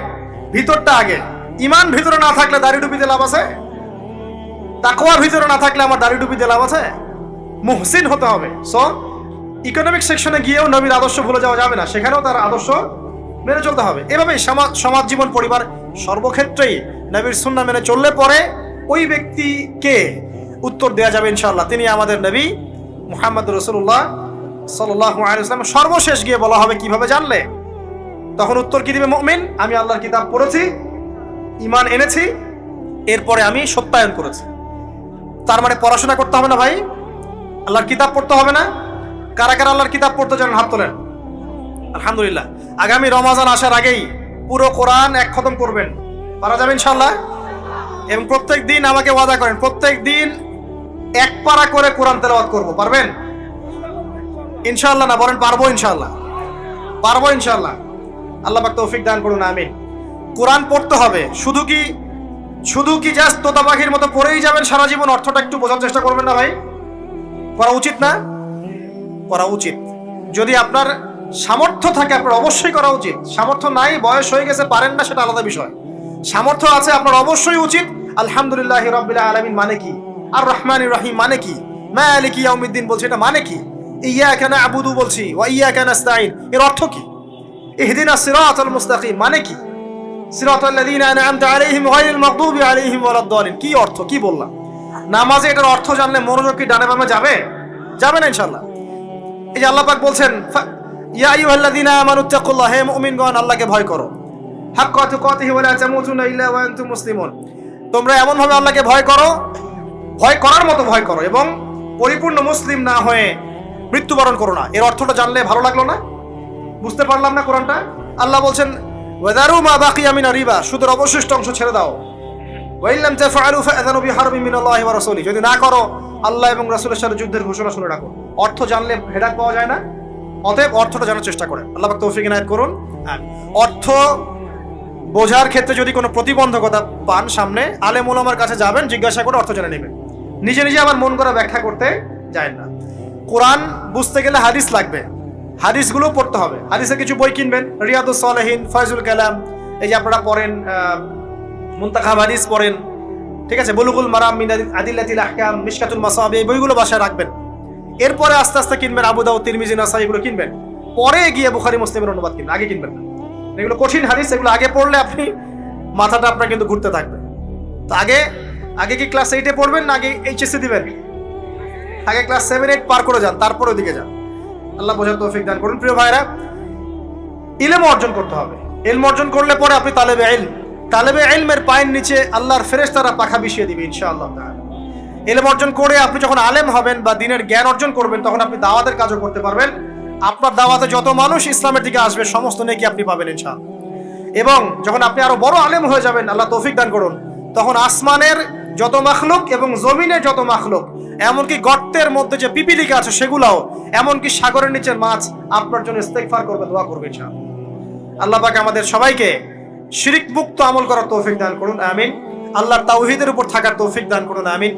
ভিতরটা আগে। ইমান ভিতরে না থাকলে দাড়ি টুপিতে লাভ আছে? তাকওয়া ভিতরে না থাকলে আমার দাড়ি টুপিতে লাভ আছে? মুহসিন হতে হবে। সো ইকোনমিক সেকশনে গিয়েও নবীর আদর্শ ভুলে যাওয়া যাবে না, সেখানেও তার আদর্শ মেনে চলতে হবে। এভাবেই সমাজ জীবন, পরিবার, সর্বক্ষেত্রেই নবীর সুন্নাহ মেনে চললে পরে ওই ব্যক্তিকে উত্তর দেওয়া যাবে ইনশাআল্লাহ, তিনি আমাদের নবী মুহাম্মদ রাসূলুল্লাহ সাল্লাল্লাহু আলাইহি ওয়াসাল্লাম। সর্বশেষ গিয়ে বলা হবে কিভাবে জানলে? তখন উত্তর কি দিবে মুমিন? আমি আল্লাহর কিতাব পড়েছি, ঈমান এনেছি, এরপরে আমি সত্যায়ন করেছি। তার মানে পড়াশোনা করতে হবে না ভাই? আল্লাহর কিতাব পড়তে হবে না? কারা কারা আল্লাহর কিতাব পড়তে জানেন হাত তোলেন। আলহামদুলিল্লাহ। আগামী রমাজান আসার আগেই পুরো কোরআন এক খতম করবেন, পারা যাবে ইনশাআল্লাহ? এবং প্রত্যেক দিন আমাকে ওয়াদা করেন, প্রত্যেক দিন এক পারা করে কোরআন তেলাওয়াত করব, পারবেন ইনশাআল্লাহ? না বলেন পারবো ইনশাআল্লাহ? পারবো ইনশাআল্লাহ। আল্লাহ পাক তৌফিক দান করুন, আমিন। কোরআন পড়তে হবে, শুধু কি জাস্ট তোতা পাখির মতো পড়েই যাবেন সারা জীবন? অর্থটা একটু বোঝার চেষ্টা করবেন না ভাই? পড়া উচিত না? পড়া উচিত। যদি আপনার সামর্থ্য থাকে আপনার অবশ্যই করা উচিত। সামর্থ্য নাই, বয়স হয়ে গেছে, পারেন না, সেটা আলাদা বিষয়। সামর্থ্য আছে আপনার অবশ্যই উচিত। আলহামদুলিল্লাহি রাব্বিল আলামিন মানে কি? আর রহমানির রহিম মানে কি? মালিকি ইয়াউমিদ্দিন বলছি, এটা মানে কি? ইয়াকা না'বুদু বলছি, ওয়া ইয়াকা নাস্তাঈন, এর অর্থ কি? ইহদিনাস সিরাতাল মুস্তাকিম মানে কি? সিরাতাল লাযীনা আন'আমতা আলাইহিম গায়রিল মাগদুবি আলাইহিম ওয়ালাদ-দালিন, কি অর্থ, কি বললাম? নামাজে এটার অর্থ জানলে মনোযোগ কি ডানে বামে যাবে? যাবে না ইনশাআল্লাহ। এই যে আল্লাহ পাক বলছেন, ইয়া আইয়ুহাল্লাযীনা আমানুত্তাকুল্লাহ, হে মুমিনগণ আল্লাহকে ভয় করো, হাক্কা তুকাতিহি ওয়া লা তামুতুনা ইল্লা ওয়া আনতুম মুসলিমুন, তোমরা এমন ভাবে আল্লাহকে ভয় করো, ভয় করার মতো ভয় করো, এবং পরিপূর্ণ মুসলিম না হয়ে মৃত্যুবরণ করো না। এর অর্থটা জানলে ভালো লাগলো না? বুঝতে পারলাম না কোরআনটা? আল্লাহ বলছেন ওয়াদারু মা বাকিয়া মিনার রিবা, সুদের অবশিষ্ট অংশ ছেড়ে দাও। ওয়া ইল্লাম তাফআলু ফাআযানু বিহারবিন মিনাল্লাহি ওয়া রাসূলিহি, যদি না করো আল্লাহ এবং রাসূলের সাথে যুদ্ধের ঘোষণা শুনে রাখো। অর্থ জানলে হেদায়েত পাওয়া যায় না? অতএব অর্থটা জানার চেষ্টা করেন। আল্লাহ পাক তৌফিক ইনায়াত করুন। অর্থ বোঝার ক্ষেত্রে যদি কোনো প্রতিবন্ধকতা পান সামনে, আলেম ওলামার কাছে যাবেন, জিজ্ঞাসা করে অর্থ জেনে নেবেন। নিজে নিজে আবার মন করা ব্যাখ্যা করতে যায় না। কোরআন বুঝতে গেলে হাদিস লাগবে, হাদিসগুলো পড়তে হবে। হাদিসের কিছু বই কিনবেন, রিয়াদুস সালেহিন, ফয়জুল কালাম, এই যে আপনারা পড়েন, মুনতাখাব হাদিস পড়েন, ঠিক আছে, বুলুগুল মারাম মিন আদিল্লাতিল আহকাম, মিশকাতুল মাসাবি, এই বইগুলো বাসায় রাখবেন। এরপরে আস্তে আস্তে কিনবেন আবু দাউদ, তিরমিজি, নাসাই, এগুলো কিনবেন। পরে গিয়ে বুখারী মুসলিমের অনুবাদ কিনবেন, আগে কিনবেন না। এগুলো কঠিন হাদিস, এগুলো আগে পড়লে আপনি মাথাটা আপনার কিন্তু ঘুরতে থাকবে। তো আগে কি ক্লাস 8-এ পড়বেন না আগে এইচএসসি দিবেন? আগে ক্লাস 7-8 পার করে যান, তারপর ওইদিকে যান। আল্লাহ বোঝার তৌফিক দান করুন। প্রিয় ভাইরা, ইলম অর্জন করতে হবে। ইলম অর্জন করলে পরে আপনি তালেবে ইলমের পায়ের নিচে আল্লাহর ফেরেশতারা পাখা বিছিয়ে দিবে ইনশাআল্লাহ তাআলা। ইলম অর্জন করে আপনি যখন আলেম হবেন বা দ্বীনের জ্ঞান অর্জন করবেন, তখন আপনি দাওয়াতের কাজও করতে পারবেন। আপনার দাওয়াতে যত মানুষ ইসলামের দিকে আসবে সমস্ত নেকি আপনি পাবেন ইনশাআল্লাহ। এবং যখন আপনি আরো বড় আলেম হয়ে যাবেন, আল্লাহ তৌফিক দান করুন, তখন আসমানের যত মাখলুক এবং জমিনের যত মাখলুক, এমনকি গর্তের মধ্যে যে পিপিলিকা আছে সেগুলাও, এমনকি সাগরের নিচের মাছ আপনার জন্য ইস্তেগফার করবে, দোয়া করবে ইনশাআল্লাহ। আল্লাহ পাক আমাদের সবাইকে শিরক মুক্ত আমল করার তৌফিক দান করুন, আমিন। আল্লাহর তাওহীদের উপর থাকার তৌফিক দান করুন, আমিন।